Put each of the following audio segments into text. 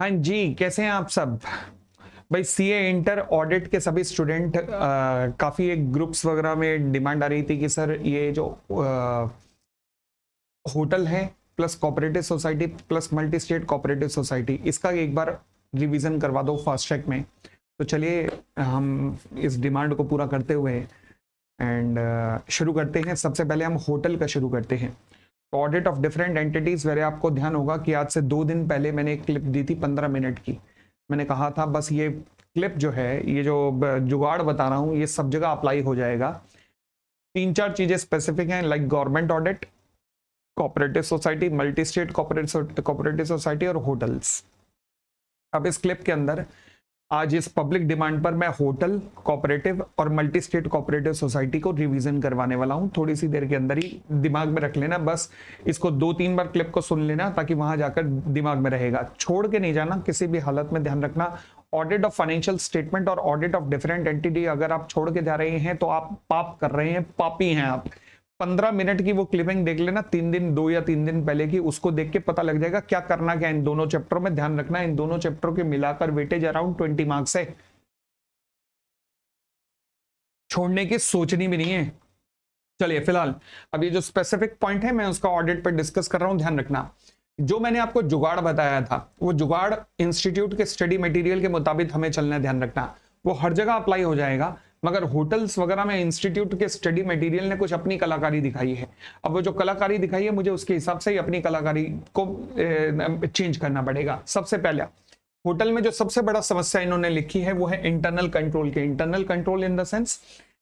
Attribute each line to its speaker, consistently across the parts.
Speaker 1: हाँ जी, कैसे हैं आप सब? भाई सीए इंटर ऑडिट के सभी स्टूडेंट काफ़ी एक ग्रुप्स वगैरह में डिमांड आ रही थी कि सर ये जो होटल है plus cooperative society plus multi state cooperative society, इसका एक बार रिवीजन करवा दो फास्ट ट्रैक में। तो चलिए हम इस डिमांड को पूरा करते हुए एंड शुरू करते हैं। सबसे पहले हम होटल का शुरू करते हैं। ऑडिट ऑफ डिफरेंट एंटिटीज, वेरे आपको ध्यान होगा कि आज से 2 दिन पहले मैंने एक क्लिप दी थी 15 मिनट की। मैंने कहा था बस ये क्लिप जो है, ये जो जुगाड़ बता रहा हूं, ये सब जगह अप्लाई हो जाएगा। 3-4 चीजें स्पेसिफिक हैं, like government audit, cooperative society, multi state cooperative society और होटल्स। अब इस क्लिप के अंदर आज इस पब्लिक डिमांड पर मैं होटल, कोऑपरेटिव और मल्टी स्टेट कोऑपरेटिव सोसाइटी को रिवीजन करवाने वाला हूं। थोड़ी सी देर के अंदर ही दिमाग में रख लेना, बस इसको 2-3 बार क्लिप को सुन लेना ताकि वहां जाकर दिमाग में रहेगा। छोड़ के नहीं जाना किसी भी हालत में, ध्यान रखना। ऑडिट ऑफ फाइनेंशियल स्टेटमेंट और ऑडिट ऑफ डिफरेंट एंटिटी अगर आप छोड़ के जा रहे हैं तो आप पाप कर रहे हैं, पापी हैं आप। 15 मिनट की वो क्लिपिंग देख लेना, 2 या 3 दिन पहले की, उसको देख के पता लग जाएगा क्या करना क्या इन दोनों चैप्टरों में। ध्यान रखना इन दोनों चैप्टरों के मिलाकर वेटेज अराउंड 20 मार्क्स है, छोड़ने की सोचनी भी नहीं है। चलिए फिलहाल अब ये जो स्पेसिफिक पॉइंट है मैं उसका ऑडिट पर डिस्कस कर रहा हूं। ध्यान रखना, जो मैंने आपको जुगाड़ बताया था वो जुगाड़ इंस्टीट्यूट के स्टडी मटेरियल के मुताबिक हमें चलना है। ध्यान रखना, वो हर जगह अप्लाई हो जाएगा, मगर होटल्स वगैरह में इंस्टीट्यूट के स्टडी मटेरियल ने कुछ अपनी कलाकारी दिखाई है। अब वो जो कलाकारी दिखाई है, मुझे उसके हिसाब से ही अपनी कलाकारी को चेंज करना पड़ेगा। सबसे पहले होटल में जो सबसे बड़ा समस्या इन्होंने लिखी है वो है इंटरनल कंट्रोल के। Internal control in the sense,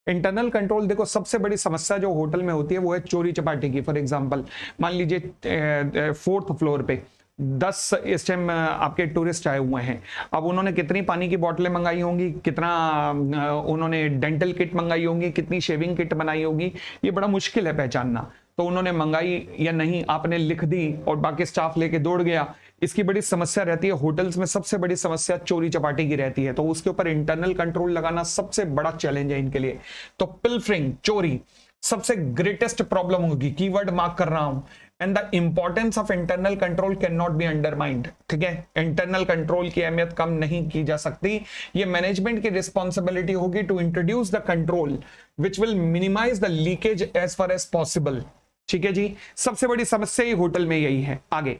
Speaker 1: internal control देखो, सबसे बड़ी समस्या जो होटल में होती है वो है चोरी चपाटी की। फॉर एग्जांपल मान लीजिए 4th फ्लोर पे 10 इस टाइम आपके टूरिस्ट आए हुए हैं। अब उन्होंने कितनी पानी की बोतलें मंगाई होंगी, कितना उन्होंने डेंटल किट मंगाई होंगी, कितनी शेविंग किट बनाई होगी, ये बड़ा मुश्किल है पहचानना। तो उन्होंने मंगाई या नहीं, आपने लिख दी और बाकी स्टाफ लेके दौड़ गया, इसकी बड़ी समस्या रहती है। होटल्स में सबसे बड़ी समस्या चोरी चपाटी की रहती है, तो उसके ऊपर इंटरनल कंट्रोल लगाना सबसे बड़ा चैलेंज है इनके लिए। तो पिल्फरिंग, चोरी सबसे ग्रेटेस्ट प्रॉब्लम होगी, कीवर्ड मार्क कर रहा हूं। And the importance of internal control can not be undermined. ठीक है, इंटरनल कंट्रोल की अहमियत कम नहीं की जा सकती। ये मैनेजमेंट की रिस्पॉन्सिबिलिटी होगी to introduce the control which will minimise the leakage as far as possible. ठीक है जी, सबसे बड़ी समस्या ही होटल में यही है। आगे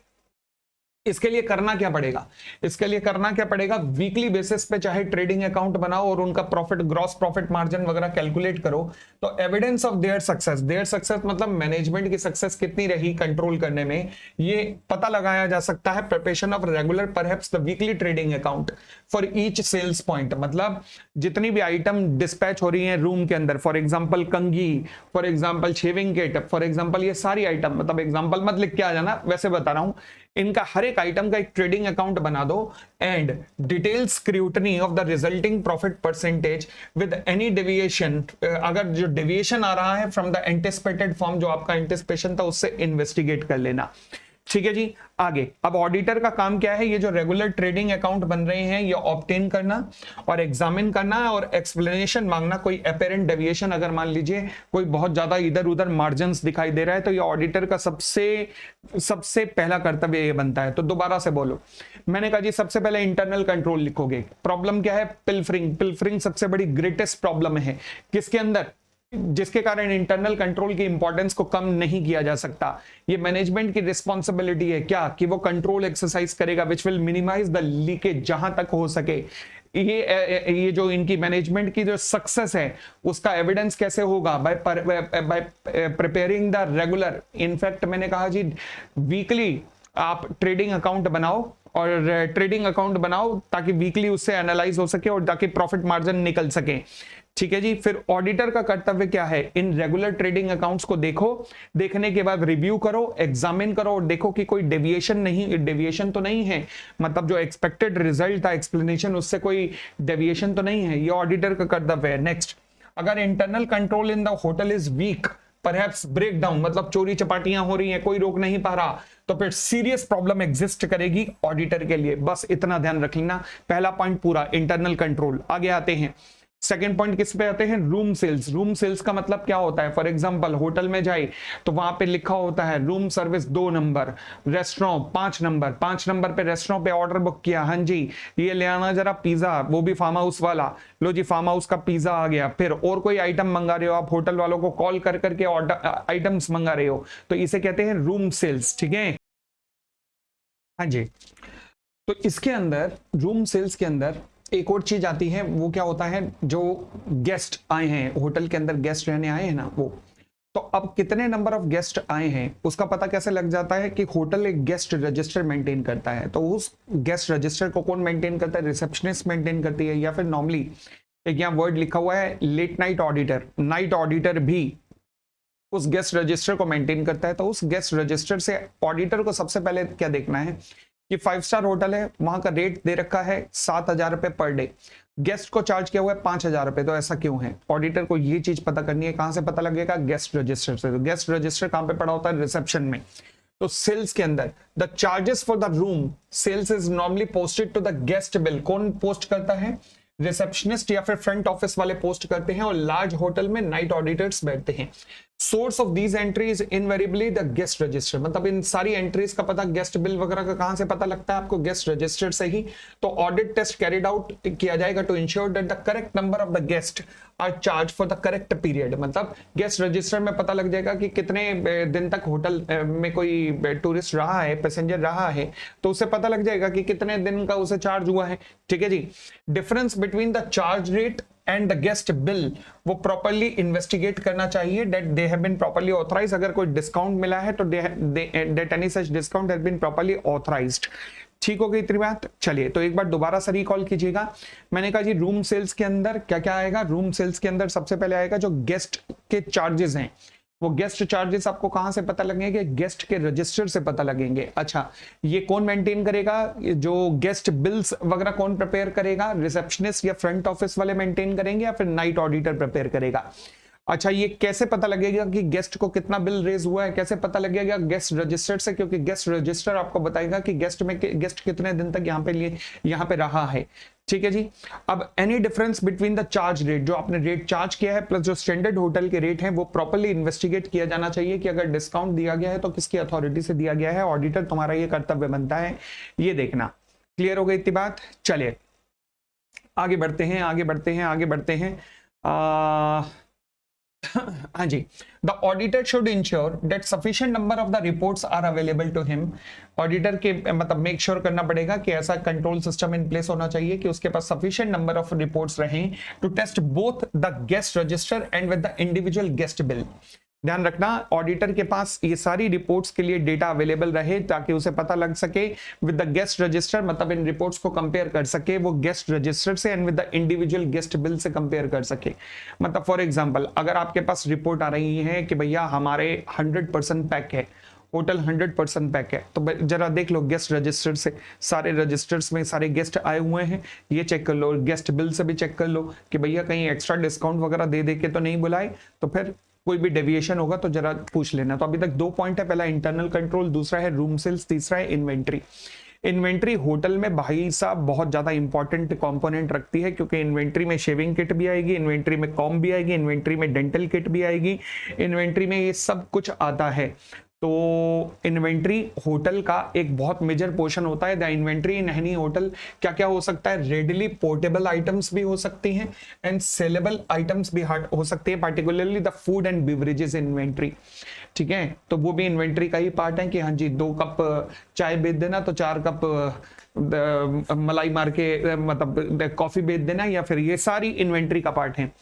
Speaker 1: इसके लिए करना क्या पड़ेगा? इसके लिए करना क्या पड़ेगा, वीकली बेसिस पे चाहे ट्रेडिंग अकाउंट बनाओ और उनका प्रॉफिट, ग्रॉस प्रॉफिट मार्जिन वगैरह कैलकुलेट करो। तो एविडेंस ऑफ देयर सक्सेस मतलब मैनेजमेंट की सक्सेस कितनी रही कंट्रोल करने में, ये पता लगाया जा सकता है। Preparation of regular perhaps the weekly trading account for each sales point, मतलब जितनी भी आइटम डिस्पैच हो रही है रूम के अंदर, फॉर एग्जाम्पल कंघी, for example shaving kit, for example ये सारी आइटम, मतलब एग्जाम्पल मत लिख के आ जाना, वैसे बता रहा हूं, इनका हर एक आइटम का एक ट्रेडिंग अकाउंट बना दो। And detail scrutiny of the resulting profit percentage with any deviation, अगर जो डेविएशन आ रहा है फ्रॉम द एंटिसिपेटेड फॉर्म, जो आपका एंटिसिपेशन था उससे इन्वेस्टिगेट कर लेना। ठीक है जी, आगे अब ऑडिटर का काम क्या है, ये जो रेगुलर ट्रेडिंग अकाउंट बन रहे हैं ये ऑब्टेन करना और एग्जामिन करना और एक्सप्लेनेशन मांगना। कोई अपेरेंट डेविएशन, अगर मान लीजिए कोई बहुत ज्यादा इधर उधर मार्जिन्स दिखाई दे रहा है, तो ये ऑडिटर का सबसे पहला कर्तव्य ये बनता है। तो दोबारा से बोलो, मैंने कहा जी सबसे पहले इंटरनल कंट्रोल लिखोगे। प्रॉब्लम क्या है? पिल्फरिंग सबसे बड़ी ग्रेटेस्ट प्रॉब्लम है किसके अंदर, जिसके कारण इंटरनल कंट्रोल की इंपॉर्टेंस को कम नहीं किया जा सकता। ये मैनेजमेंट की रिस्पॉन्सिबिलिटी है क्या, कि वो कंट्रोल एक्सरसाइज करेगा विच विल मिनिमाइज द लीकेज जहां तक हो सके। ये जो इनकी मैनेजमेंट की जो सक्सेस है उसका एविडेंस कैसे होगा, bye preparing the regular, in fact मैंने कहा जी वीकली आप ट्रेडिंग अकाउंट बनाओ और ट्रेडिंग अकाउंट बनाओ ताकि वीकली उससे एनालाइज हो सके और ताकि प्रॉफिट मार्जिन निकल सके। ठीक है जी, फिर ऑडिटर का कर्तव्य क्या है, इन रेगुलर ट्रेडिंग अकाउंट्स को देखो, देखने के बाद रिव्यू करो, एग्जामिन करो और देखो कि कोई डेविएशन तो नहीं है, मतलब जो एक्सपेक्टेड रिजल्ट था एक्सप्लेनेशन उससे कोई डेविएशन तो नहीं है। ये ऑडिटर का कर्तव्य है। नेक्स्ट, अगर internal control in the hotel is weak, perhaps break down, मतलब चोरी चपाटियां हो रही हैं, कोई रोक नहीं पा रहा, तो फिर सीरियस प्रॉब्लम एग्जिस्ट करेगी ऑडिटर के लिए। बस इतना ध्यान रख लेना, पहला पॉइंट पूरा, इंटरनल कंट्रोल। आगे आते हैं, सेकेंड पॉइंट किस पे आते हैं, रूम सेल्स। रूम सेल्स का मतलब क्या होता है, फॉर एग्जांपल होटल में जाए तो वहां पे लिखा होता है room service 2 number, restaurant 5 number, 5 number पे रेस्टोरेंट पे ऑर्डर बुक किया, हाँ जी ये ले आना जरा पिज्जा, वो भी फार्म हाउस वाला, लो जी फार्म हाउस का पिज्जा आ गया। फिर और कोई आइटम मंगा रहे हो आप, होटल वालों को कॉल कर करके ऑर्डर आइटम्स मंगा रहे हो, तो इसे कहते हैं रूम सेल्स, ठीक है। हाँ जी, तो इसके अंदर रूम सेल्स के अंदर एक और चीज आती है, वो क्या होता है, जो गेस्ट आए हैं होटल के अंदर, गेस्ट रहने आए हैं ना वो, तो अब कितने नंबर ऑफ गेस्ट आए हैं उसका पता कैसे लग जाता है कि होटल एक गेस्ट रजिस्टर मेंटेन करता है। तो उस गेस्ट रजिस्टर को कौन मेंटेन करता है, रिसेप्शनिस्ट मेंटेन करती है, या फिर नॉर्मली एक यहाँ वर्ड लिखा हुआ है late night auditor, night auditor भी उस गेस्ट रजिस्टर को मेंटेन करता है। तो उस गेस्ट रजिस्टर से ऑडिटर को सबसे पहले क्या देखना है कि 5 स्टार होटल है, वहां का रेट दे रखा है 7,000 रुपए पर डे, गेस्ट को चार्ज किया हुआ है 5,000 रुपए, तो ऐसा क्यों है, ऑडिटर को ये चीज पता करनी है। कहां से पता लगेगा, गेस्ट रजिस्टर से। तो गेस्ट रजिस्टर कहां पे पड़ा होता है, रिसेप्शन में। तो सेल्स के अंदर the charges for the room sales is normally posted to the guest bill. कौन पोस्ट करता है, रिसेप्शनिस्ट या फिर फ्रंट ऑफिस वाले पोस्ट करते हैं, और लार्ज होटल में नाइट ऑडिटर्स बैठते हैं। Source of these entries invariably the guest register, मतलब इन सारी एंट्रीज का पता गेस्ट बिल वगैरह का कहां से पता लगता है आपको, गेस्ट रजिस्टर से ही। तो ऑडिट टेस्ट कैरिड आउट किया जाएगा to ensure that the correct number of the guest are charge for the correct period. मतलब गेस्ट रजिस्टर में पता लग जाएगा कि कितने दिन तक होटल में कोई टूरिस्ट रहा है, पैसेंजर रहा है, तो उसे पता लग जाएगा कि कितने दिन का उसे चार्ज हुआ है, ठीक है जी। Difference between the charge rate and the guest bill वो प्रॉपर्ली इन्वेस्टिगेट करना चाहिए, that they have been properly authorised. अगर कोई डिस्काउंट मिला है तो that any such discount has been properly authorised. ठीक हो गई इतनी बात। चलिए तो एक बार दोबारा से रिकॉल कीजिएगा। मैंने कहा जी रूम सेल्स के अंदर क्या क्या आएगा, रूम सेल्स के अंदर सबसे पहले आएगा जो गेस्ट के चार्जेस हैं, वो गेस्ट चार्जेस आपको कहां से पता लगेंगे, गेस्ट के रजिस्टर से पता लगेंगे। अच्छा ये कौन मेंटेन करेगा, जो गेस्ट बिल्स वगैरह कौन प्रिपेयर करेगा, रिसेप्शनिस्ट या फ्रंट ऑफिस वाले मेंटेन करेंगे या फिर नाइट ऑडिटर प्रिपेयर करेगा। अच्छा ये कैसे पता लगेगा कि गेस्ट को कितना बिल रेज हुआ है, कैसे पता लगेगा, गेस्ट रजिस्टर से, क्योंकि गेस्ट रजिस्टर आपको बताएगा कि गेस्ट कितने दिन तक यहाँ पे रहा है, ठीक है जी। अब any difference between the charge rate, जो आपने रेट चार्ज किया है प्लस जो स्टैंडर्ड होटल के रेट हैं, वो प्रॉपर्ली इन्वेस्टिगेट किया जाना चाहिए कि अगर डिस्काउंट दिया गया है तो किसकी अथॉरिटी से दिया गया है। ऑडिटर तुम्हारा ये कर्तव्य बनता है ये देखना। क्लियर हो गई इतनी बात। चलिए आगे बढ़ते हैं आगे बढ़ते हैं आगे बढ़ते हैं। हाँ जी, the auditor should ensure that sufficient number of the reports are available to him. Auditor के मतलब मेक श्योर करना पड़ेगा कि ऐसा कंट्रोल सिस्टम इन प्लेस होना चाहिए कि उसके पास सफिशिएंट नंबर ऑफ रिपोर्ट्स रहें to test both the guest register and with the individual guest bill. ध्यान रखना ऑडिटर के पास ये सारी रिपोर्ट्स के लिए डेटा अवेलेबल रहे ताकि उसे पता लग सके विद द गेस्ट रजिस्टर, मतलब इन रिपोर्ट्स को कंपेयर कर सके वो गेस्ट रजिस्टर से and with the individual guest bill से कंपेयर कर सके। मतलब फॉर एग्जांपल अगर आपके पास रिपोर्ट आ रही है कि भैया हमारे 100% पैक है, होटल 100% पैक है, तो जरा देख लो गेस्ट रजिस्टर से, सारे रजिस्टर्स में सारे गेस्ट आए हुए हैं ये चेक कर लो, गेस्ट बिल से भी चेक कर लो कि भैया कहीं एक्स्ट्रा डिस्काउंट वगैरह दे दे के तो नहीं बुलाए, तो फिर कोई भी डेविएशन होगा तो जरा पूछ लेना। तो अभी तक 2 पॉइंट है, पहला इंटरनल कंट्रोल, दूसरा है रूम सेल्स, तीसरा है इन्वेंट्री। इन्वेंट्री होटल में भाई साहब बहुत ज्यादा इंपॉर्टेंट कंपोनेंट रखती है, क्योंकि इन्वेंट्री में शेविंग किट भी आएगी, इन्वेंट्री में कॉम भी आएगी, इन्वेंट्री में डेंटल किट भी आएगी, इन्वेंट्री में ये सब कुछ आता है। तो इन्वेंट्री होटल का एक बहुत मेजर पोर्शन होता है। The inventory in any hotel क्या क्या हो सकता है, रेडिली पोर्टेबल आइटम्स भी हो सकती हैं एंड सेलेबल आइटम्स भी हो सकती है, particularly the food and beverages inventory, ठीक है। तो वो भी इन्वेंट्री का ही पार्ट है कि हाँ जी 2 कप चाय बेच देना तो 4 कप मलाई मार के मतलब कॉफी बेच देना, या फिर ये सारी इन्वेंट्री का पार्ट है।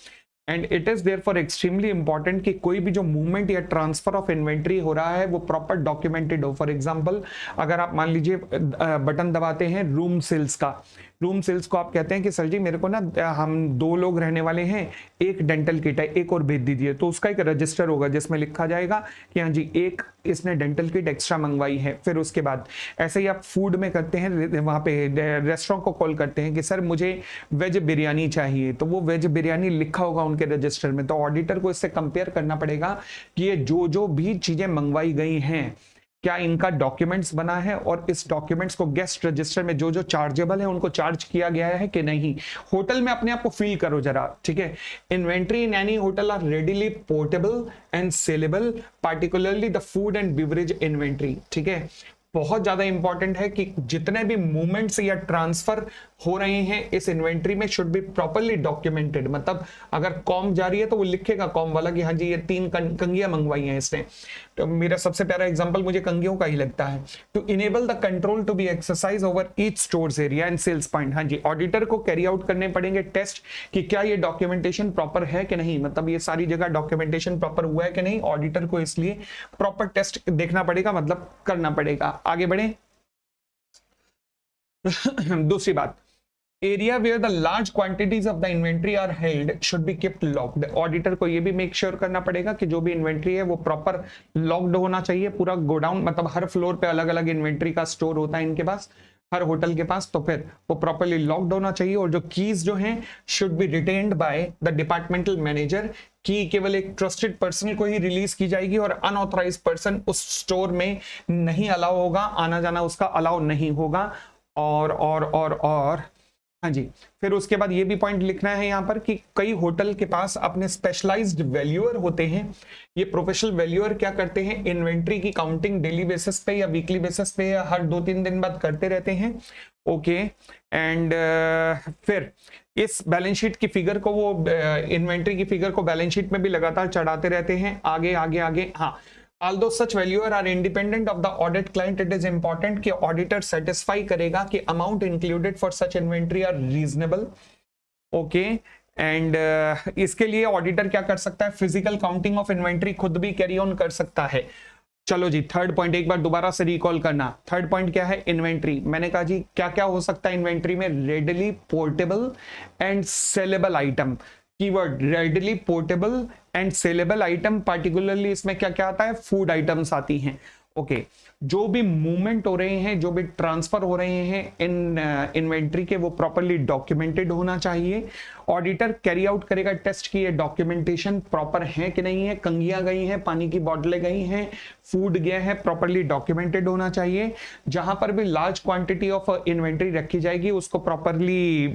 Speaker 1: And it is therefore extremely important कि कोई भी जो मूवमेंट या ट्रांसफर ऑफ इन्वेंट्री हो रहा है वो प्रॉपर डॉक्यूमेंटेड हो। फॉर एग्जांपल अगर आप मान लीजिए बटन दबाते हैं रूम सेल्स का, रूम सेल्स को आप कहते हैं कि सर जी मेरे को ना हम 2 लोग रहने वाले हैं, एक डेंटल किट है, एक और भेज दीजिए, तो उसका एक रजिस्टर होगा जिसमें लिखा जाएगा कि हाँ जी एक इसने डेंटल किट एक्स्ट्रा मंगवाई है। फिर उसके बाद ऐसे ही आप फूड में करते हैं, वहां पे रेस्टोरेंट को कॉल करते हैं कि सर मुझे वेज बिरयानी चाहिए, तो वो वेज बिरयानी लिखा होगा उनके रजिस्टर में। तो ऑडिटर को इससे कंपेयर करना पड़ेगा कि ये जो जो भी चीजें मंगवाई गई हैं क्या इनका डॉक्यूमेंट्स बना है और इस डॉक्यूमेंट्स को गेस्ट रजिस्टर में जो जो चार्जेबल है उनको चार्ज किया गया है कि नहीं। होटल में अपने आप को फील करो जरा, ठीक है। Inventory in any hotel are readily portable and saleable, particularly the food and beverage inventory, ठीक है। बहुत ज्यादा इंपॉर्टेंट है कि जितने भी मूवमेंट्स या ट्रांसफर हो रहे हैं इस इन्वेंट्री में शुड बी प्रॉपरली डॉक्यूमेंटेड। मतलब अगर कॉम जा रही है तो वो लिखेगा कॉम वाला कि हाँ जी ये 3 कंगियां मंगवाई हैं इसने। तो मेरा सबसे प्यारा एग्जांपल मुझे कंगियों का ही लगता है। To enable the control to be exercise over each stores area and sales point, हाँ जी ऑडिटर को कैरी आउट करने पड़ेंगे टेस्ट कि क्या ये डॉक्यूमेंटेशन प्रॉपर है कि नहीं, मतलब ये सारी जगह डॉक्यूमेंटेशन प्रॉपर हुआ है कि नहीं। ऑडिटर को इसलिए प्रॉपर टेस्ट देखना पड़ेगा, मतलब करना पड़ेगा। आगे बढ़े। दूसरी बात, area where the large quantities of the inventory are held should be kept locked. Auditor को ये भी मेक श्योर करना पड़ेगा कि जो भी इन्वेंट्री है वो प्रॉपर लॉक्ड होना चाहिए। पूरा गोडाउन, मतलब हर फ्लोर पे अलग अलग इन्वेंट्री का स्टोर होता है इनके पास, हर होटल के पास, तो फिर वो प्रॉपरली लॉक्ड होना चाहिए। और जो कीज जो हैं should be retained by the departmental manager, की केवल एक ट्रस्टेड पर्सन को ही रिलीज की जाएगी और अनऑथराइज पर्सन उस स्टोर में नहीं अलाउ होगा, आना जाना उसका अलाउ नहीं होगा। और हाँ जी, फिर उसके बाद ये भी पॉइंट लिखना है यहाँ पर कि कई होटल के पास अपने स्पेशलाइज्ड वैल्यूअर होते हैं। ये प्रोफेशनल वैल्यूअर क्या करते हैं, इन्वेंट्री की काउंटिंग डेली बेसिस पे या वीकली बेसिस पे या हर 2-3 दिन बाद करते रहते हैं। ओके, एंड फिर इस बैलेंस शीट की फिगर को वो इन्वेंट्री की फिगर को बैलेंस शीट में भी लगातार चढ़ाते रहते हैं। आगे आगे आगे, हाँ, although such valuer are independent of the audit client, it is important कि auditor satisfy करेगा कि amount included for such inventory are reasonable. Okay, and इसके लिए ऑडिटर क्या कर सकता है, फिजिकल काउंटिंग ऑफ इन्वेंट्री खुद भी कैरी ऑन कर सकता है। चलो जी, थर्ड पॉइंट एक बार दोबारा से रिकॉल करना। थर्ड पॉइंट क्या है, इन्वेंट्री। मैंने कहा जी क्या क्या हो सकता है इन्वेंट्री में, readily portable and saleable item. Keyword readily portable and saleable item, particularly इसमें क्या क्या आता है, फूड आइटम्स आती हैं। ओके, जो भी मूवमेंट हो रहे हैं, जो भी ट्रांसफर हो रहे हैं इन इन्वेंट्री के, वो प्रॉपरली डॉक्यूमेंटेड होना चाहिए। ऑडिटर कैरी आउट करेगा टेस्ट की ये डॉक्यूमेंटेशन प्रॉपर है कि नहीं है। कंगियां गई हैं, पानी की बोतलें गई हैं, फूड गया है, प्रॉपरली डॉक्यूमेंटेड होना चाहिए। जहां पर भी लार्ज क्वांटिटी ऑफ इन्वेंट्री रखी जाएगी उसको प्रॉपरली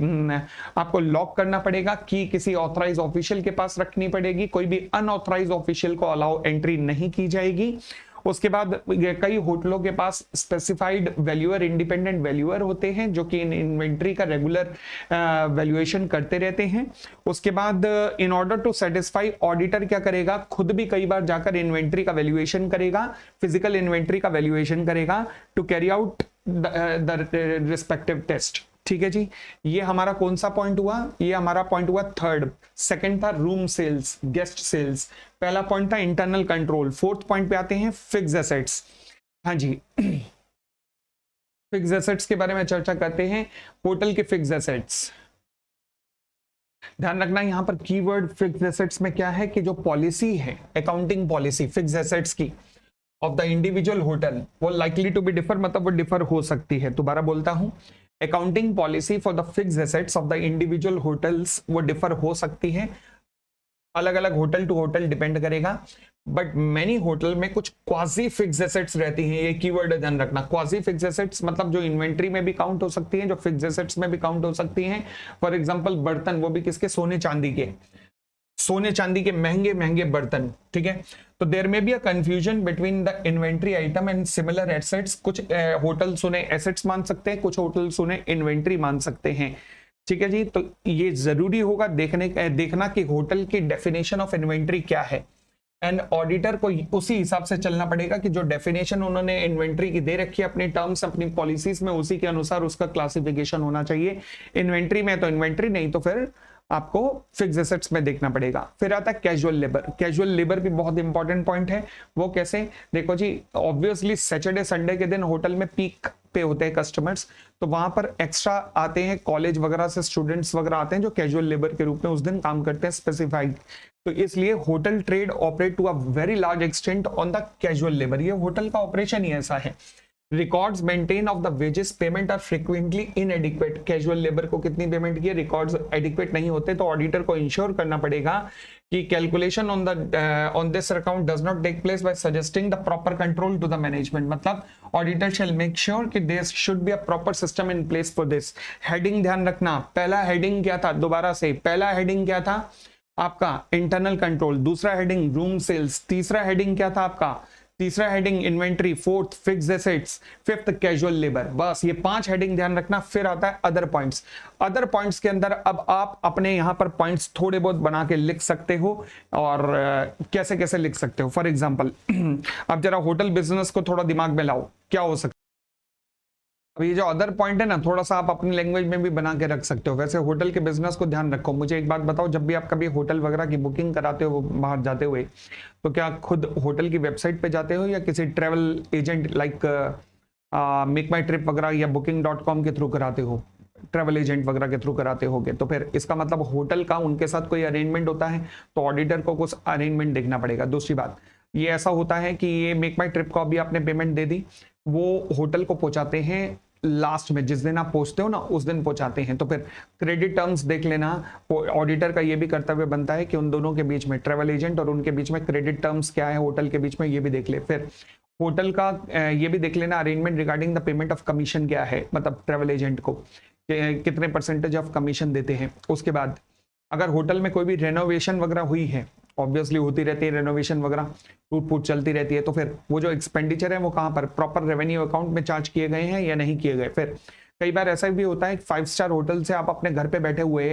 Speaker 1: आपको लॉक करना पड़ेगा कि किसी ऑथराइज ऑफिशियल के पास रखनी पड़ेगी। कोई भी अनऑथराइज ऑफिशियल को अलाउ एंट्री नहीं की जाएगी। उसके बाद कई होटलों के पास स्पेसिफाइड वैल्यूअर, इंडिपेंडेंट वैल्यूअर होते हैं जो कि इन्वेंट्री का रेगुलर वैल्यूएशन करते रहते हैं। उसके बाद in order to satisfy, auditor क्या करेगा, खुद भी कई बार जाकर इन्वेंट्री का वैल्यूएशन करेगा, फिजिकल इन्वेंट्री का वैल्यूएशन करेगा to carry out the respective test. ठीक है जी, ये हमारा कौन सा पॉइंट हुआ, ये हमारा पॉइंट हुआ थर्ड। सेकंड था रूम सेल्स, गेस्ट सेल्स। पहला पॉइंट था इंटरनल कंट्रोल। फोर्थ पॉइंट पे आते हैं फिक्स एसेट्स। हाँ जी, फिक्स एसेट्स के बारे में चर्चा करते हैं। होटल के फिक्स एसेट्स, ध्यान रखना यहां पर कीवर्ड फिक्स एसेट्स में क्या है कि जो पॉलिसी है, अकाउंटिंग पॉलिसी फिक्स एसेट्स की ऑफ द इंडिविजुअल होटल, वो लाइकली टू बी डिफर, मतलब वो डिफर हो सकती है। दोबारा बोलता हूं, accounting policy for the fix assets of the individual hotels वो डिफर हो सकती है, अलग अलग होटल टू होटल डिपेंड करेगा। बट मैनी होटल में कुछ क्वाजी फिक्स एसेट्स रहती हैं, ये कीवर्ड ध्यान रखना। क्वाजी फिक्स एसेट्स मतलब जो इन्वेंट्री में भी काउंट हो सकती हैं, जो फिक्स एसेट्स में भी काउंट हो सकती हैं। फॉर एग्जांपल बर्तन, वो भी किसके, सोने चांदी के, सोने चांदी के महंगे महंगे बर्तन। ठीक है, तो देयर में be a confusion between the inventory item and similar assets. कुछ होटल्स उन्हें एसेट्स मान सकते हैं, कुछ होटल्स उन्हें इन्वेंट्री मान सकते हैं। ठीक है जी, तो ये जरूरी होगा देखना कि होटल की डेफिनेशन ऑफ इन्वेंट्री क्या है, एंड ऑडिटर को उसी हिसाब से चलना पड़ेगा कि जो डेफिनेशन उन्होंने इन्वेंट्री की दे रखी है अपनी टर्म्स, अपनी पॉलिसीज में, उसी के अनुसार उसका क्लासिफिकेशन होना चाहिए। इन्वेंट्री में तो इन्वेंट्री, नहीं तो फिर आपको फिक्स एसेट्स में देखना पड़ेगा। फिर आता है कैजुअल लेबर। कैजुअल लेबर भी बहुत इंपॉर्टेंट पॉइंट है। वो कैसे, देखो जी, ऑब्वियसली सैटरडे संडे के दिन होटल में पीक पे होते हैं कस्टमर्स, तो वहां पर एक्स्ट्रा आते हैं, कॉलेज वगैरह से स्टूडेंट्स वगैरह आते हैं जो कैजुअल लेबर के रूप में उस दिन काम करते हैं स्पेसिफाइड। तो इसलिए hotel trade operate to a very large extent on the casual labour. ये होटल का ऑपरेशन ही ऐसा है records maintain of the wages payment are frequently inadequate, casual labour को कितनी पेमेंट की, रिकॉर्ड्स एडिक्वेट नहीं होते, तो ऑडिटर को इंश्योर करना पड़ेगा कि calculation on this account does not take place by suggesting the proper control to the management. मतलब ऑडिटर शैल मेक श्योर कि there should be a proper system in place for this. Heading ध्यान रखना, पहला heading क्या था, दोबारा से पहला हेडिंग क्या था आपका, इंटरनल कंट्रोल, दूसरा हेडिंग रूम सेल्स, तीसरा हेडिंग क्या था आपका, तीसरा heading inventory, fourth fixed assets, fifth casual labour. बस ये 5 हेडिंग ध्यान रखना। फिर आता है अदर पॉइंट्स। अदर पॉइंट्स के अंदर अब आप अपने यहां पर पॉइंट्स थोड़े बहुत बना के लिख सकते हो, और कैसे कैसे लिख सकते हो। फॉर एग्जांपल अब जरा होटल बिजनेस को थोड़ा दिमाग में लाओ, क्या हो सकता है। अब ये जो अदर पॉइंट है ना, थोड़ा सा आप अपनी लैंग्वेज में भी बना के रख सकते हो। वैसे होटल के बिजनेस को ध्यान रखो। मुझे एक बात बताओ, जब भी आप कभी होटल वगैरह की बुकिंग कराते हो बाहर जाते हुए, तो क्या खुद होटल की वेबसाइट पे जाते हो या किसी ट्रेवल एजेंट लाइक मेक माई ट्रिप वगैरह या booking.com के थ्रू कराते हो, ट्रेवल एजेंट वगैरह के थ्रू कराते होगे, तो फिर इसका मतलब होटल का उनके साथ कोई अरेंजमेंट होता है, तो ऑडिटर को कुछ अरेंजमेंट देखना पड़ेगा। दूसरी बात ये ऐसा होता है कि ये मेक माई ट्रिप को अभी आपने पेमेंट दे दी, वो होटल को पहुंचाते हैं लास्ट में, जिस दिन आप पहुंचते हो ना उस दिन पहुंचाते हैं, तो फिर क्रेडिट टर्म्स देख लेना। ऑडिटर का ये भी कर्तव्य बनता है कि उन दोनों के बीच में, ट्रेवल एजेंट और उनके बीच में क्रेडिट टर्म्स क्या है होटल के बीच में, ये भी देख ले। फिर होटल का ये भी देख लेना arrangement regarding the payment of commission क्या है, मतलब ट्रेवल एजेंट को कितने परसेंटेज ऑफ कमीशन देते हैं। उसके बाद अगर होटल में कोई भी रेनोवेशन वगैरह हुई है, ऑब्वियसली होती रहती है रेनोवेशन वगैरह, टूट फूट चलती रहती है, तो फिर वो जो एक्सपेंडिचर है वो कहाँ पर प्रॉपर रेवेन्यू अकाउंट में चार्ज किए गए हैं या नहीं किए गए। फिर कई बार ऐसा भी होता है 5 स्टार होटल से आप अपने घर पे बैठे हुए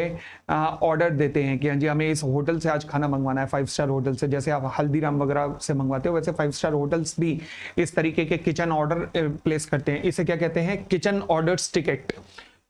Speaker 1: ऑर्डर देते हैं कि हाँ जी हमें इस होटल से आज खाना मंगवाना है, 5 स्टार होटल से, जैसे आप हल्दीराम वगैरह से मंगवाते हो, वैसे 5 स्टार होटल्स भी इस तरीके के किचन ऑर्डर प्लेस करते हैं। इसे क्या कहते हैं, किचन ऑर्डर्स टिकट।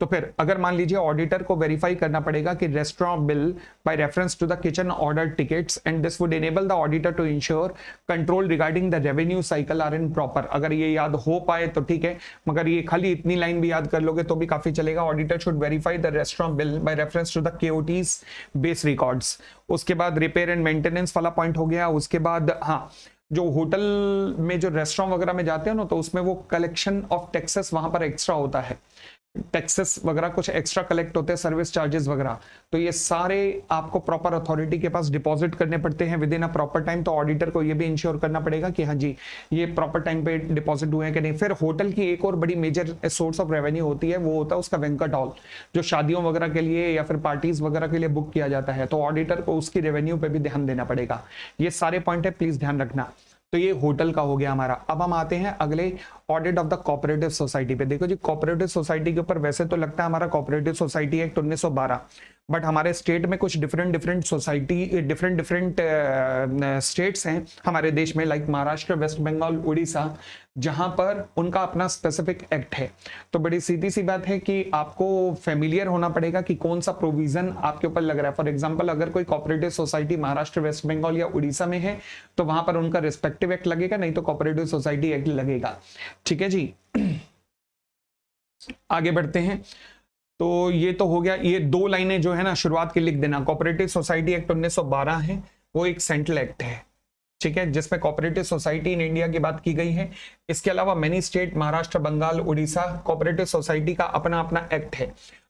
Speaker 1: तो फिर अगर मान लीजिए ऑडिटर को वेरीफाई करना पड़ेगा कि restaurant bill by reference to the kitchen order tickets and this would enable the auditor to ensure control regarding the revenue cycle are in proper. अगर ये याद हो पाए तो ठीक है, मगर ये खाली इतनी लाइन भी याद कर लोगे तो भी काफी चलेगा। Auditor should verify the restaurant bill by reference to the KOTs base records. उसके बाद रिपेयर एंड मेंटेनेंस वाला पॉइंट हो गया। उसके बाद हाँ, जो होटल में जो रेस्टोरेंट वगैरह में जाते हो ना, तो उसमें वो कलेक्शन ऑफ टैक्सेस वहां पर एक्स्ट्रा होता है, टैक्सेस वगैरह कुछ एक्स्ट्रा कलेक्ट होते हैं, सर्विस चार्जेस वगैरह, तो ये सारे आपको प्रॉपर अथॉरिटी के पास डिपॉजिट करने पड़ते हैं with in a proper time. तो ऑडिटर को ये भी इंश्योर करना पड़ेगा कि हाँ जी ये प्रॉपर टाइम पे डिपॉजिट हुए हैं कि नहीं। फिर होटल की एक और बड़ी मेजर सोर्स ऑफ रेवेन्यू होती है, वो होता है उसका बैंक्वेट हॉल, जो शादियों वगैरह के लिए या फिर पार्टीज वगैरह के लिए बुक किया जाता है, तो ऑडिटर को उसकी रेवेन्यू पे भी ध्यान देना पड़ेगा। ये सारे पॉइंट है, प्लीज ध्यान रखना। तो ये होटल का हो गया हमारा। अब हम आते हैं अगले audit of the cooperative society पे। देखो जी, कोऑपरेटिव सोसाइटी के ऊपर वैसे तो लगता है हमारा कोऑपरेटिव सोसाइटी एक्ट 1912, बट हमारे स्टेट में कुछ डिफरेंट सोसाइटी डिफरेंट स्टेट्स हैं हमारे देश में, लाइक महाराष्ट्र, वेस्ट बंगाल, उड़ीसा, जहां पर उनका अपना स्पेसिफिक एक्ट है। तो बड़ी सीधी सी बात है कि आपको फेमिलियर होना पड़ेगा कि कौन सा प्रोविजन आपके ऊपर लग रहा है। फॉर एग्जांपल अगर कोई कोऑपरेटिव सोसाइटी महाराष्ट्र, वेस्ट बंगाल या उड़ीसा में है, तो वहां पर उनका रिस्पेक्टिव एक्ट लगेगा, नहीं तो कोऑपरेटिव सोसाइटी एक्ट लगेगा। ठीक है जी, आगे बढ़ते हैं। तो ये तो हो गया, ये 2 लाइनें जो है ना शुरुआत की लिख देना। कोऑपरेटिव सोसाइटी एक्ट 1912 है, वो एक सेंट्रल एक्ट है, ठीक है, जिसमें कोऑपरेटिव सोसाइटी इन इंडिया की बात की गई है। इसके अलावा many state, Maharashtra, Bengal, Orissa, cooperative society का अपना अपना एक्ट है।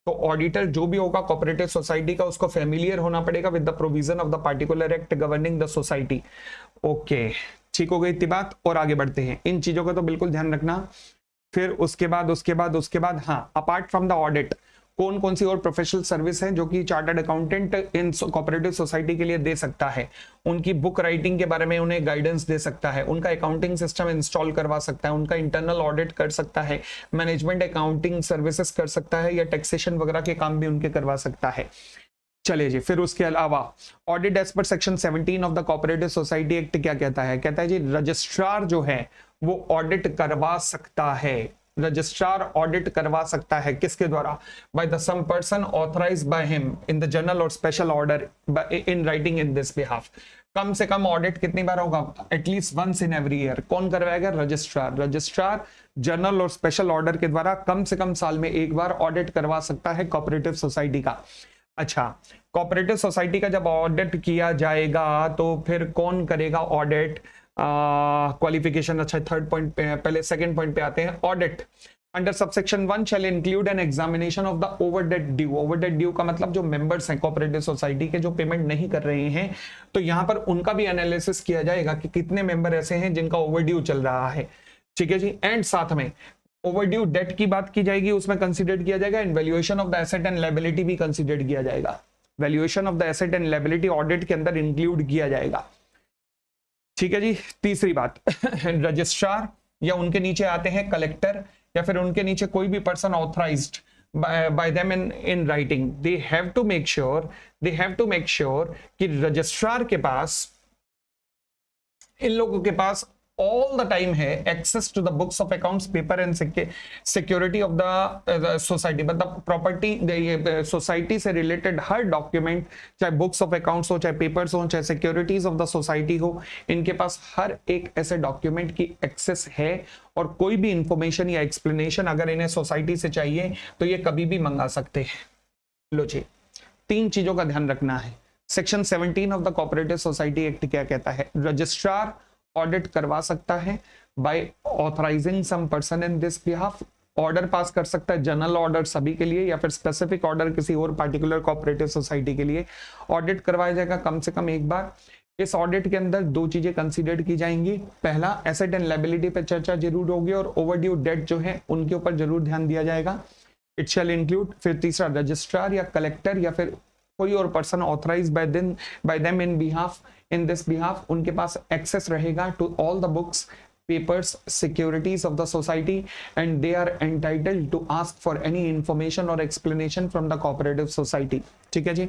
Speaker 1: तो ऑडिटर जो भी होगा कोऑपरेटिव सोसाइटी का, उसको फेमिलियर होना पड़ेगा with the provision of the particular act governing the society. Okay, ठीक हो गई इतनी बात, और आगे बढ़ते हैं। इन चीजों का तो बिल्कुल ध्यान रखना। फिर उसके बाद हाँ, अपार्ट फ्रॉम द ऑडिट कौन कौन सी और प्रोफेशनल सर्विस है जो कि चार्टर्ड अकाउंटेंट इन कोऑपरेटिव सोसाइटी के लिए दे सकता है। उनकी बुक राइटिंग के बारे में उन्हें गाइडेंस दे सकता है, उनका अकाउंटिंग सिस्टम इंस्टॉल करवा सकता है, उनका इंटरनल ऑडिट कर सकता है, मैनेजमेंट अकाउंटिंग सर्विसेज कर सकता है, या टैक्सेशन वगैरह के काम भी उनके करवा सकता है। चलिए जी, फिर उसके अलावा audit as per section 17 of the cooperative society act क्या कहता है? कहता है जी रजिस्ट्रार जो है वो ऑडिट करवा सकता है। रजिस्ट्रार ऑडिट करवा सकता है किसके द्वारा? By the some person authorised by him in the general और special order in writing in this behalf. कम से कम ऑडिट कितनी बार होगा? At least once in every year. कौन करवाएगा? रजिस्ट्रार। रजिस्ट्रार जनरल और स्पेशल ऑर्डर के द्वारा कम से कम साल में एक बार ऑडिट करवा सकता है कोऑपरेटिव सोसाइटी का। अच्छा, कोऑपरेटिव सोसाइटी का जब ऑडिट किया जाएगा तो फिर कौन करेगा ऑडिट? क्वालिफिकेशन अच्छा थर्ड पॉइंट पे है, पहले सेकंड पॉइंट पे आते हैं। Audit under subsection 1 shall include an examination of the over date due. Over date due का मतलब जो मेंबर्स हैं कोऑपरेटिव सोसाइटी के जो पेमेंट नहीं कर रहे हैं, तो यहां पर उनका भी एनालिसिस किया जाएगा कि कितने मेंबर ऐसे हैं जिनका ओवरड्यू चल रहा है, ठीक है जी। एंड साथ में ओवरड्यू डेट की बात की जाएगी, उसमें कंसीडर किया जाएगा, and valuation of the asset and liability भी कंसीडर किया जाएगा। Valuation of the asset and liability audit के अंदर इंक्लूड किया जाएगा, ठीक है जी। तीसरी बात रजिस्ट्रार या उनके नीचे आते हैं कलेक्टर या फिर उनके नीचे कोई भी person authorised by them in writing, they have to make sure कि रजिस्ट्रार के पास, इन लोगों के पास ऑल द टाइम है access to the books of accounts, paper and security of the society, मतलब प्रॉपर्टी सोसाइटी से रिलेटेड हर डॉक्यूमेंट, चाहे बुक्स ऑफ अकाउंट्स हो, चाहे पेपर्स हो, चाहे सिक्योरिटीज ऑफ द सोसाइटी हो, इनके पास हर एक ऐसे डॉक्यूमेंट की एक्सेस है। और कोई भी इंफॉर्मेशन या एक्सप्लेनेशन अगर इन्हें सोसाइटी से चाहिए तो ये कभी भी मंगा सकते हैं। लो जी, 3 चीजों का ध्यान रखना है। Section 17 of the cooperative society act क्या कहता है? रजिस्ट्रार ऑडिट करवा सकता है by authorising some person in this behalf. Order pass कर सकता है, जनरल ऑर्डर सभी के लिए या फिर स्पेसिफिक ऑर्डर किसी और पार्टिकुलर कोऑपरेटिव सोसाइटी के लिए। ऑडिट करवाया जाएगा कम से कम एक बार। इस ऑडिट के अंदर 2 चीजें कंसीडर की जाएंगी। पहला, एसेट एंड लायबिलिटी पे चर्चा जरूर होगी और ओवरड्यू डेट जो है उनके ऊपर जरूर ध्यान दिया जाएगा, इट शैल इंक्लूड। फिर तीसरा, रजिस्ट्रार या कलेक्टर या फिर कोई और person authorise by them in this behalf, उनके पास एक्सेस रहेगा to all the books, papers, securities of the society, and they are entitled to ask for any information or explanation from the cooperative society, ठीक है जी।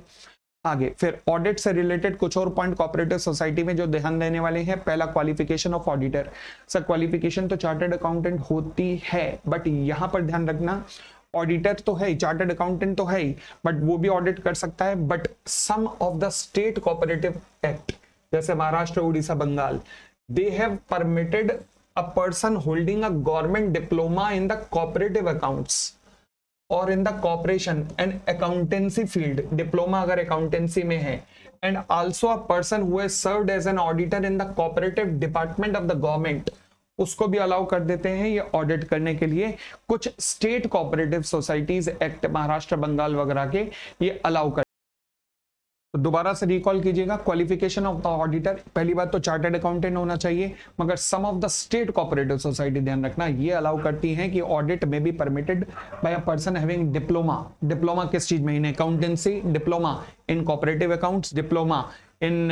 Speaker 1: आगे फिर audit से related कुछ और पॉइंट कोऑपरेटिव सोसाइटी में जो ध्यान देने वाले हैं। पहला, qualification of auditor. Sir qualification तो चार्टर्ड अकाउंटेंट होती है, बट यहां पर ध्यान रखना, ऑडिटर तो है, चार्टर्ड अकाउंटेंट तो है, बट वो भी ऑडिट कर सकता है। But some of the state cooperative act, जैसे Maharashtra, Orissa, Bengal, they have permitted a person holding a government diploma in the cooperative accounts or in the corporation and accountancy field, diploma अगर accountancy में है, and also a person who has served as an auditor in the cooperative department of the government, उसको भी allow कर देते हैं ये audit करने के लिए। कुछ state cooperative societies act Maharashtra, Bengal वगैरह के ये अलाउ कर। तो दोबारा से रिकॉल कीजिएगा, क्वालिफिकेशन ऑफ द ऑडिटर, पहली बात तो चार्टर्ड अकाउंटेंट होना चाहिए, मगर some of the state cooperative society, ध्यान रखना, ये अलाउ करती हैं कि ऑडिट में be permitted by a person having diploma. Diploma किस चीज में? In accountancy, diploma in cooperative accounts, diploma in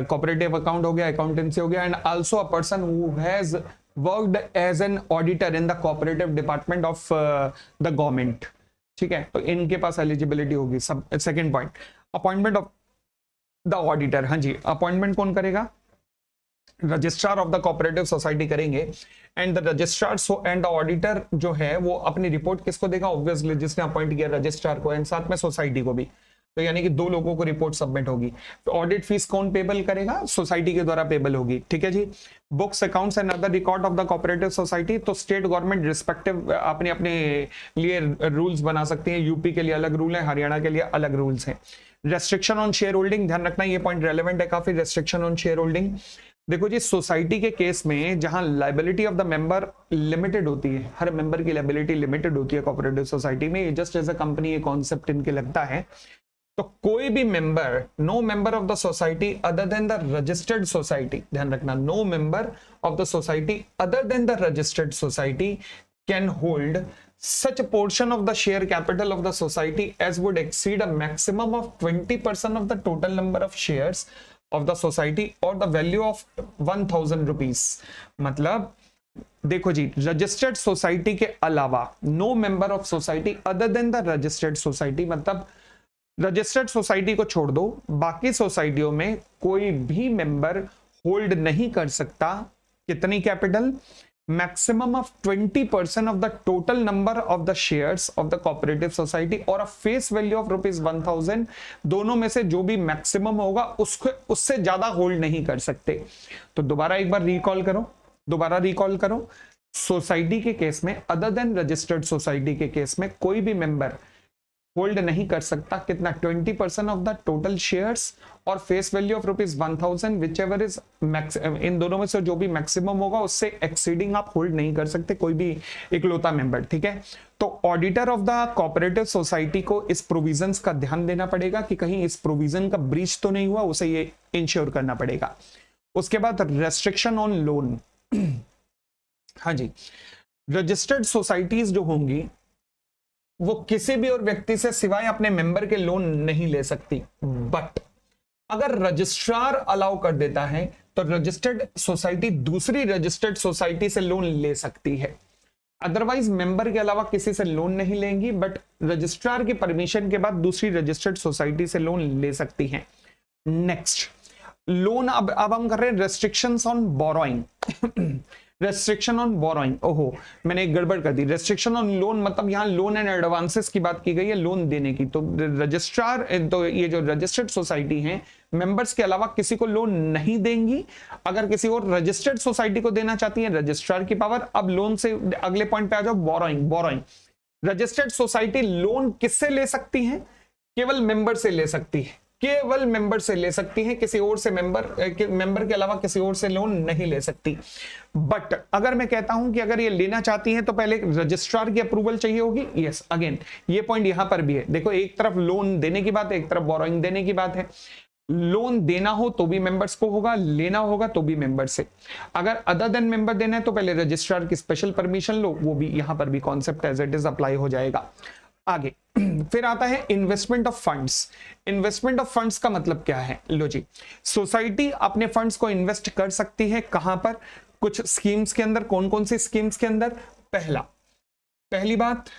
Speaker 1: cooperative account हो गया, अकाउंटेंसी हो गया, and also a person who has worked as an auditor in the cooperative department of the government, ठीक है। तो इनके पास एलिजिबिलिटी होगी। सब second point, appointment of the auditor. हाँ जी, अपॉइंटमेंट कौन करेगा? Registrar of the cooperative society करेंगे। And the registrar so and the auditor जो है वो अपनी रिपोर्ट किसको देगा? ऑब्वियसली जिसने अपॉइंट किया रजिस्ट्रार को, एंड साथ में सोसाइटी को भी। तो यानी कि 2 लोगों को रिपोर्ट सबमिट होगी। तो ऑडिट फीस कौन पेबल करेगा? सोसाइटी के द्वारा पेबल होगी, ठीक है जी। Books, accounts and other record of the cooperative society, तो स्टेट गवर्नमेंट रिस्पेक्टिव अपने अपने लिए रूल्स बना सकती है। यूपी के लिए अलग रूल है, हरियाणा के लिए अलग रूल्स हैं। रेस्ट्रिक्शन ऑन शेयर होल्डिंग, ध्यान रखना ये पॉइंट रेलेवेंट है काफी। रेस्ट्रिक्शन ऑन शेयर होल्डिंग, देखो जी, सोसाइटी के केस में जहां liability of the member limited होती है, हर मेंबर की लायबिलिटी लिमिटेड होती है कोऑपरेटिव सोसाइटी में, जस्ट एज अ कंपनी ये कॉन्सेप्ट इनके लगता है। तो कोई भी member, no member of the society other than the registered society, ध्यान रखना, no member of the society other than the registered society can hold such a portion of the share capital of the society as would exceed a maximum of 20% of the total number of shares of the society or the value of 1000 rupees। मतलब देखो जी, registered society के अलावा no member of society other than the registered society, मतलब registered society को छोड़ दो, बाकी सोसाइटियों में कोई भी मेंबर होल्ड नहीं कर सकता कितनी capital? maximum of 20% of the total number of the shares of the cooperative society or a face value of ₹1000, दोनों में से जो भी मैक्सिमम होगा उससे ज्यादा होल्ड नहीं कर सकते। तो दोबारा एक बार रिकॉल करो, सोसाइटी के केस में, अदर देन रजिस्टर्ड सोसाइटी के केस में, कोई भी मेंबर होल्ड नहीं कर सकता कितना 20% ऑफ द टोटल शेयर्स और face value of ₹1000 which ever is in दोनों में से जो भी मैक्सिमम होगा उससे एक्सीडिंग आप होल्ड नहीं कर सकते कोई भी इकलौता मेंबर, ठीक है। तो auditor of the cooperative society को इस प्रोविजंस का ध्यान देना पड़ेगा कि कहीं इस प्रोविजन का ब्रीच तो नहीं हुआ, उसे ये इंश्योर करना पड़ेगा। उसके बाद रेस्ट्रिक्शन ऑन लोन हाँ जी, रजिस्टर्ड सोसाइटीज जो होंगी वो किसी भी और व्यक्ति से सिवाय अपने मेंबर के लोन नहीं ले सकती, बट अगर रजिस्ट्रार अलाउ कर देता है तो रजिस्टर्ड सोसाइटी दूसरी रजिस्टर्ड सोसाइटी से लोन ले सकती है। अदरवाइज मेंबर के अलावा किसी से लोन नहीं लेंगी, बट रजिस्ट्रार की परमिशन के बाद दूसरी रजिस्टर्ड सोसाइटी से लोन ले सकती हैं। नेक्स्ट लोन, अब हम कर रहे हैं restrictions on borrowing restriction on borrowing, ओहो मैंने एक गड़बड़ कर दी। रेस्ट्रिक्शन ऑन लोन मतलब यहाँ लोन एंड एडवांसेस की बात की गई है, लोन देने की। तो रजिस्ट्रार, तो ये जो रजिस्टर्ड सोसाइटी है मेंबर्स के अलावा किसी को लोन नहीं देंगी। अगर किसी और रजिस्टर्ड सोसाइटी को देना चाहती है रजिस्ट्रार की पावर। अब लोन से अगले पॉइंट पे आ जाओ, borrowing. Borrowing registered society loan किससे ले सकती है? केवल मेंबर से ले सकती है, केवल मेंबर से ले सकती है, किसी और से मेंबर के अलावा किसी और से लोन नहीं ले सकती। बट अगर मैं कहता हूं कि अगर ये लेना चाहती है तो पहले रजिस्ट्रार की अप्रूवल चाहिए होगी। यस, अगेन ये पॉइंट यहां पर भी है। देखो एक तरफ लोन देने की बात है, एक तरफ बोरोइंग देने की बात है। लोन देना हो तो भी मेंबर्स को होगा, लेना होगा तो भी मेंबर से। अगर अदर देन मेंबर देना है तो पहले रजिस्ट्रार की स्पेशल परमिशन लो, वो भी यहां पर भी concept as it is apply हो जाएगा। आगे फिर आता है investment of funds. Investment of funds का मतलब क्या है? लो जी, सोसाइटी अपने फंड्स को इन्वेस्ट कर सकती है कहां पर? कुछ स्कीम्स के अंदर। कौन कौन सी स्कीम्स के अंदर? पहली बात,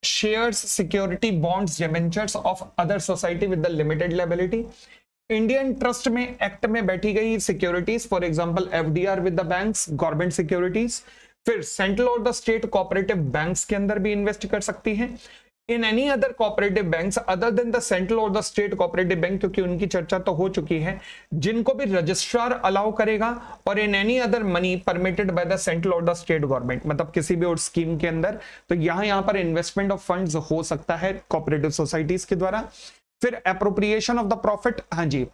Speaker 1: shares, security, bonds, debentures of other society with the limited liability. Indian trust में एक्ट में बैठी गई securities, for example FDR with the banks, government securities. फिर सेंट्रल और द स्टेट कोऑपरेटिव बैंक्स के अंदर भी इन्वेस्ट कर सकती हैं। In any other cooperative banks other than the central और द स्टेट कोऑपरेटिव बैंक, क्योंकि उनकी चर्चा तो हो चुकी है, जिनको भी रजिस्ट्रार अलाउ करेगा। और in any other money permitted by the central और द स्टेट गवर्नमेंट, मतलब किसी भी और स्कीम के अंदर। तो यहां पर इन्वेस्टमेंट ऑफ फंड्स हो सकता है कोऑपरेटिव सोसाइटीज के द्वारा। फिर एप्रोप्रिएशन ऑफ द प्रॉफिट। हाँ जी,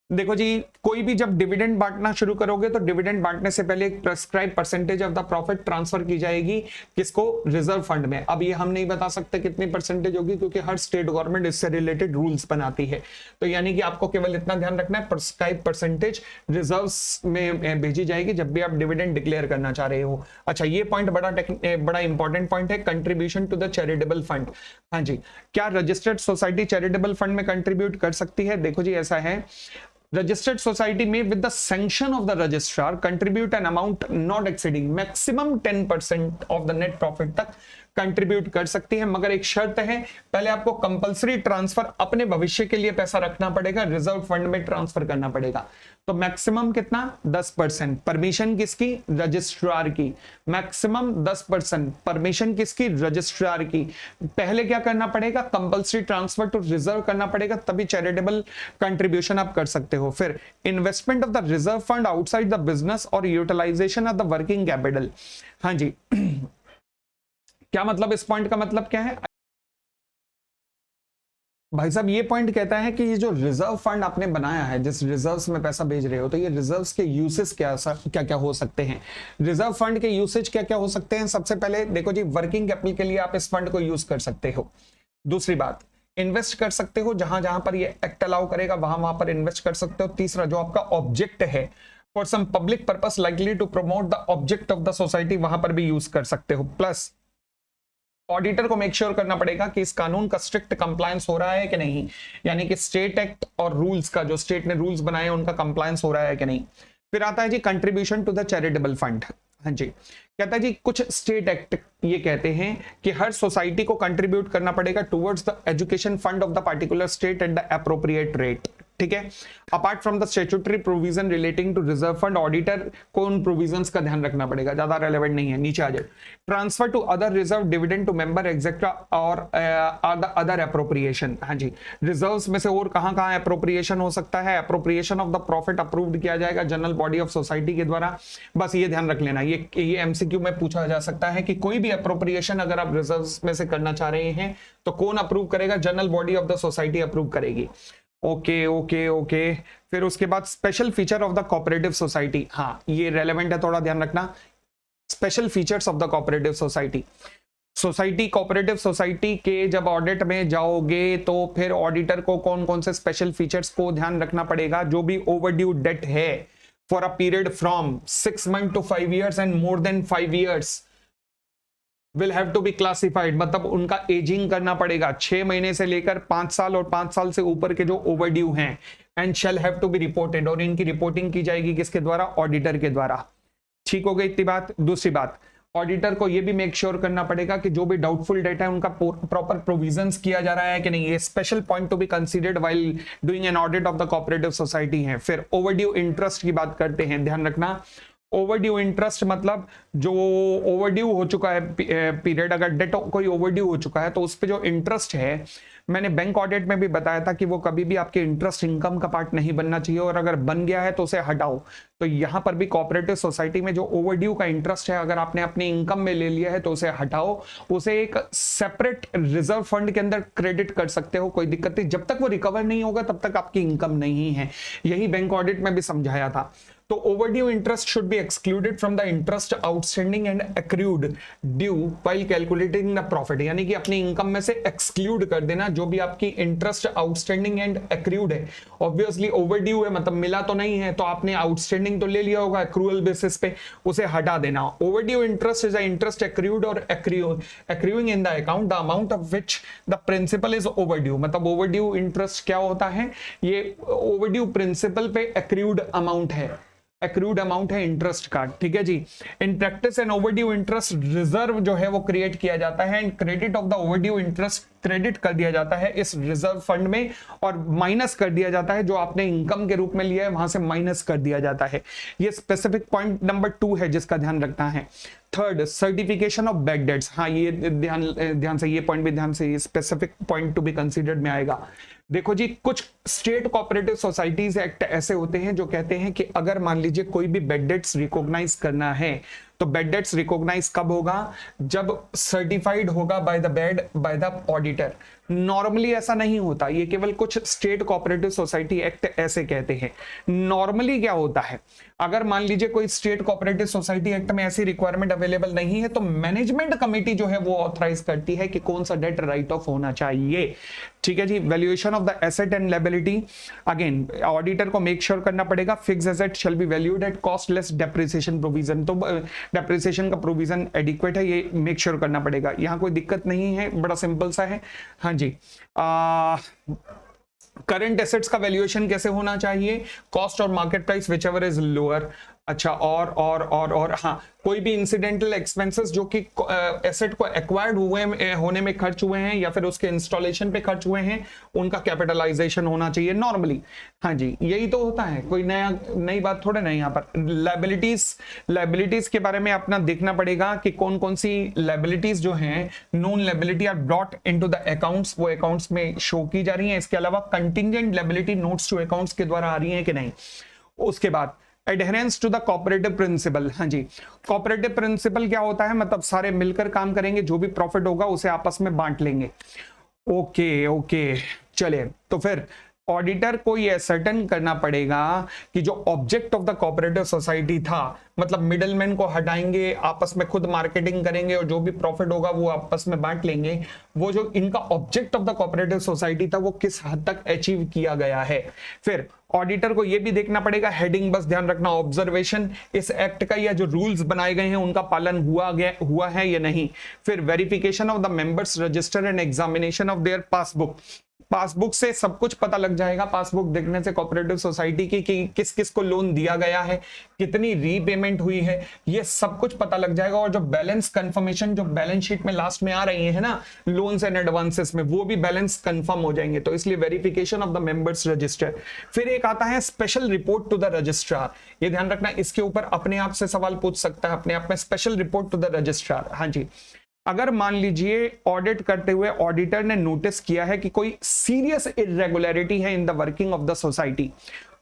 Speaker 1: देखो जी, कोई भी जब डिविडेंड बांटना शुरू करोगे तो डिविडेंड बांटने से पहले एक prescribe percentage of the profit transfer की जाएगी। किसको? रिजर्व फंड में। अब ये हम नहीं बता सकते कितनी परसेंटेज होगी, क्योंकि हर स्टेट गवर्नमेंट इससे रिलेटेड रूल्स बनाती है। तो यानी कि आपको केवल इतना ध्यान रखना है, प्रेस्क्राइब परसेंटेज रिजर्व्स में भेजी जाएगी जब भी आप डिविडेंड डिक्लेयर करना चाह रहे हो। अच्छा, ये पॉइंट बड़ा इंपॉर्टेंट पॉइंट है, contribution to the charitable fund. हाँ जी, क्या रजिस्टर्ड सोसाइटी चैरिटेबल फंड में कंट्रीब्यूट कर सकती है? देखो जी, ऐसा है, registered society may with the sanction of the registrar contribute an amount not exceeding maximum 10% of the net profit तक कंट्रीब्यूट कर सकती है, मगर एक शर्त है, पहले आपको कंपलसरी ट्रांसफर अपने भविष्य के लिए पैसा रखना पड़ेगा, रिजर्व फंड में ट्रांसफर करना पड़ेगा। तो मैक्सिमम कितना? 10%। परमिशन किसकी? रजिस्ट्रार की। मैक्सिमम 10%। परमिशन किसकी? रजिस्ट्रार की। पहले क्या करना पड़ेगा? कंपलसरी ट्रांसफर टू रिजर्व करना पड़ेगा, तभी चैरिटेबल कंट्रीब्यूशन आप कर सकते हो। फिर investment of the reserve fund outside the business और utilisation of the working capital. हाँ जी, क्या मतलब? इस पॉइंट का मतलब क्या है भाई साहब? ये पॉइंट कहता है कि ये जो रिजर्व फंड आपने बनाया है, जिस रिजर्व्स में पैसा भेज रहे हो, तो ये रिजर्व्स के यूसेज क्या क्या हो सकते हैं? रिजर्व फंड के यूसेज क्या क्या हो सकते हैं? सबसे पहले देखो जी, वर्किंग कैपिटल के लिए आप इस फंड को यूज कर सकते हो। दूसरी बात, इन्वेस्ट कर सकते हो, जहां जहां पर ये एक्ट अलाउ करेगा वहां पर इन्वेस्ट कर सकते हो। तीसरा, जो आपका ऑब्जेक्ट है for some public purpose likely to promote the object of the society, वहां पर भी यूज कर सकते हो। प्लस ऑडिटर को मेक श्योर करना पड़ेगा कि इस कानून का स्ट्रिक्ट कंप्लायंस हो रहा है कि नहीं, यानी कि स्टेट एक्ट और रूल्स का, जो स्टेट ने रूल्स बनाए हैं उनका कंप्लायंस हो रहा है कि नहीं। फिर आता है जी contribution to the charitable fund. हाँ जी, कहता है जी कुछ स्टेट एक्ट ये कहते हैं कि हर सोसाइटी को कंट्रीब्यूट करना पड़ेगा towards the education fund of the particular state at the appropriate rate. ठीक है। Apart from the statutory provision relating to reserve fund, auditor को उन प्रोविजंस का ध्यान रखना पड़ेगा, ज्यादा रेलेवेंट नहीं है, नीचे आ जाए। Transfer to other reserve, dividend to member etcetera और अदर अप्रोप्रिएशन। हाँ जी, रिजर्व्स में से और कहां कहां अप्रोप्रिएशन हो सकता है? Appropriation of the profit approved किया जाएगा जनरल बॉडी ऑफ सोसाइटी के द्वारा। बस ये ध्यान रख लेना, ये एमसीक्यू में पूछा जा सकता है कि कोई भी अप्रोप्रिएशन अगर आप रिजर्व्स में से करना चाह रहे हैं तो कौन अप्रूव करेगा? General body of the society approve करेगी। Okay okay okay. फिर उसके बाद special feature of the cooperative society, हाँ ये रेलेवेंट है, थोड़ा ध्यान रखना। Special features of the cooperative society cooperative society के जब ऑडिट में जाओगे तो फिर ऑडिटर को कौन कौन से स्पेशल फीचर्स को ध्यान रखना पड़ेगा? जो भी ओवरड्यू डेट है for a period from 6 month to 5 years and more than 5 years will have to be classified, मतलब उनका एजिंग करना पड़ेगा। 6 महीने से लेकर 5 साल और 5 साल से ऊपर के जो ओवरड्यू हैं, and shall have to be reported, और इनकी रिपोर्टिंग की जाएगी किसके द्वारा? ऑडिटर के द्वारा। ठीक हो गई इतनी बात। दूसरी बात, ऑडिटर को यह भी मेक श्योर करना पड़ेगा कि जो भी डाउटफुल डेटा है उनका प्रॉपर प्रोविजंस किया जा रहा है कि नहीं। ये special point to be considered while doing an audit of the cooperative society है। फिर ओवरड्यू इंटरेस्ट की बात करते हैं, ध्यान रखना। ओवरड्यू इंटरेस्ट मतलब जो ओवरड्यू हो चुका है पीरियड, अगर डेट कोई ओवरड्यू हो चुका है तो उस पे जो इंटरेस्ट है, मैंने बैंक ऑडिट में भी बताया था कि वो कभी भी आपके इंटरेस्ट इनकम का पार्ट नहीं बनना चाहिए, और अगर बन गया है तो उसे हटाओ। तो यहां पर भी कोऑपरेटिव सोसाइटी में जो ओवरड्यू का इंटरेस्ट है अगर आपने अपनी इनकम में ले लिया है तो उसे हटाओ, उसे एक सेपरेट रिजर्व फंड के अंदर क्रेडिट कर सकते हो, कोई दिक्कत नहीं। जब तक वो रिकवर नहीं होगा तब तक आपकी इनकम नहीं है, यही बैंक ऑडिट में भी समझाया था। तो overdue interest should be excluded from the interest outstanding and accrued due while calculating the profit, यानी कि अपनी इनकम में से एक्सक्लूड कर देना जो भी आपकी इंटरेस्ट आउटस्टैंडिंग एंड एक्रूड है। ऑब्वियसली ओवरड्यू है मतलब मिला तो नहीं है, तो आपने आउटस्टैंडिंग तो ले लिया होगा एक्रूअल बेसिस पे, उसे हटा देना। Overdue interest is interest accrued और accruing in the account the amount of which the principal is overdue. मतलब ओवरड्यू इंटरेस्ट क्या होता है? ये ओवरड्यू प्रिंसिपल पे एक्रूड अमाउंट है, एक्रूड अमाउंट है इंटरेस्ट का, ठीक है जी। In practice an overdue interest reserve जो है वो क्रिएट किया जाता है, and credit of the overdue interest credit कर दिया जाता है इस रिजर्व फंड में, और माइनस कर दिया जाता है जो आपने इनकम के रूप में लिया है वहां से माइनस कर दिया जाता है। ये स्पेसिफिक पॉइंट नंबर 2 है जिसका ध्यान रखना है। Third, certification of bad debts, हाँ ये ध्यान से, ये पॉइंट भी ध्यान से, ये specific point to be considered में आएगा। देखो जी, कुछ स्टेट कोऑपरेटिव सोसाइटीज एक्ट ऐसे होते हैं जो कहते हैं कि अगर मान लीजिए कोई भी बैड डेट्स रिकॉग्नाइज करना है तो बैड डेट्स रिकॉग्नाइज कब होगा? जब सर्टिफाइड होगा बाय द ऑडिटर। नॉर्मली ऐसा नहीं होता, ये केवल कुछ स्टेट कोऑपरेटिव सोसाइटी एक्ट ऐसे कहते हैं। नॉर्मली क्या होता है, अगर मान लीजिए कोई स्टेट कोऑपरेटिव सोसाइटी एक्ट में ऐसी रिक्वायरमेंट अवेलेबल नहीं है तो मैनेजमेंट कमेटी जो है वो ऑथराइज करती है कि कौन सा डेट राइट ऑफ होना चाहिए, ठीक है जी। Valuation of the asset and liability, again auditor को मेक श्योर करना पड़ेगा fixed asset shall be valued at cost less depreciation provision, तो डेप्रिसिएशन का प्रोविजन एडिक्वेट है, ये मेक श्योर करना पड़ेगा। यहां कोई दिक्कत नहीं है, बड़ा सिंपल सा है। हाँ जी, करंट एसेट्स का वैल्यूएशन कैसे होना चाहिए? कॉस्ट और market price which ever is lower. अच्छा, और हाँ, कोई भी इंसिडेंटल एक्सपेंसेस जो कि एसेट को एक्वायर्ड होने में खर्च हुए हैं या फिर उसके इंस्टॉलेशन पे खर्च हुए हैं, उनका कैपिटलाइजेशन होना चाहिए नॉर्मली। हाँ जी, यही तो होता है, कोई नई बात थोड़े ना। यहाँ पर लायबिलिटीज के बारे में अपना देखना पड़ेगा कि कौन कौन सी लायबिलिटीज जो हैं, known liability are brought into the accounts, वो अकाउंट्स में शो की जा रही है। इसके अलावा contingent liability notes to accounts के द्वारा आ रही है कि नहीं। उसके बाद adherence to the cooperative principle. हाँ जी, कोऑपरेटिव प्रिंसिपल क्या होता है? मतलब सारे मिलकर काम करेंगे, जो भी प्रॉफिट होगा उसे आपस में बांट लेंगे। ओके, चलिए, तो फिर ऑडिटर को यह सर्टेन करना पड़ेगा कि जो object of the cooperative society था, मतलब मिडलमैन को हटाएंगे, आपस में खुद मार्केटिंग करेंगे और जो भी प्रॉफिट होगा वो आपस में बांट लेंगे। वो जो इनका object of the cooperative society था वो किस हद तक अचीव किया गया है। फिर ऑडिटर को यह भी देखना पड़ेगा, हेडिंग बस ध्यान रखना, ऑब्जर्वेशन, इस एक्ट का या जो रूल्स बनाए गए हैं उनका पालन हुआ है या नहीं। फिर verification of the members register and examination of their passbook, passbook से सब कुछ पता लग जाएगा। पासबुक देखने से कोऑपरेटिव सोसाइटी की कि किस किस को लोन दिया गया है, कितनी रीपेमेंट हुई है, ये सब कुछ पता लग जाएगा। और जो बैलेंस कंफर्मेशन जो बैलेंस शीट में लास्ट में आ रही है ना लोन्स एंड एडवांसेस में, वो भी बैलेंस कंफर्म हो जाएंगे। तो इसलिए verification of the members register. फिर एक आता है special report to the registrar. ये ध्यान रखना, इसके ऊपर अपने आप से सवाल पूछ सकता है अपने आप में, special report to the registrar. हाँ जी, अगर मान लीजिए ऑडिट करते हुए ऑडिटर ने नोटिस किया है कि कोई सीरियस इरेगुलरिटी है in the working of the society,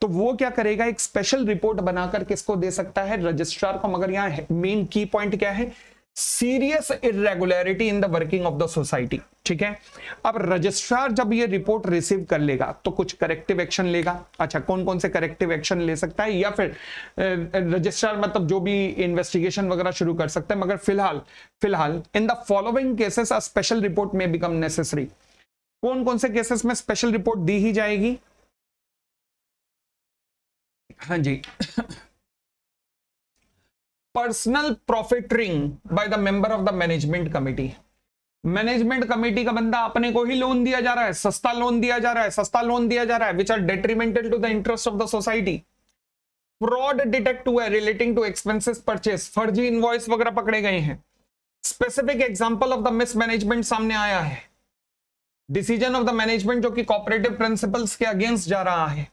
Speaker 1: तो वो क्या करेगा, एक स्पेशल रिपोर्ट बनाकर किसको दे सकता है, रजिस्ट्रार को। मगर यहाँ मेन की पॉइंट क्या है, serious irregularity in the working of the society. ठीक है, अब रजिस्ट्रार जब ये रिपोर्ट रिसीव कर लेगा तो कुछ करेक्टिव एक्शन लेगा। अच्छा, कौन कौन से करेक्टिव एक्शन ले सकता है, या फिर रजिस्ट्रार मतलब जो भी इन्वेस्टिगेशन वगैरह शुरू कर सकता है। मगर फिलहाल in the following cases a special report में बिकम नेसेसरी। कौन कौन से केसेस में स्पेशल रिपोर्ट दी ही जाएगी? हाँ जी, personal profiteering by the member of the management committee. Management committee का बंदा अपने को ही लोन दिया जा रहा है, सस्ता लोन दिया जा रहा है, which are detrimental to the interest of the society. Fraud detect हुआ है रिलेटिंग टू एक्सपेंसेस परचेस, फर्जी इनवॉइस वगैरह पकड़े गए हैं। Specific example of the mismanagement सामने आया है। डिसीजन ऑफ द मैनेजमेंट जो कि कोऑपरेटिव प्रिंसिपल्स के अगेंस्ट जा रहा है।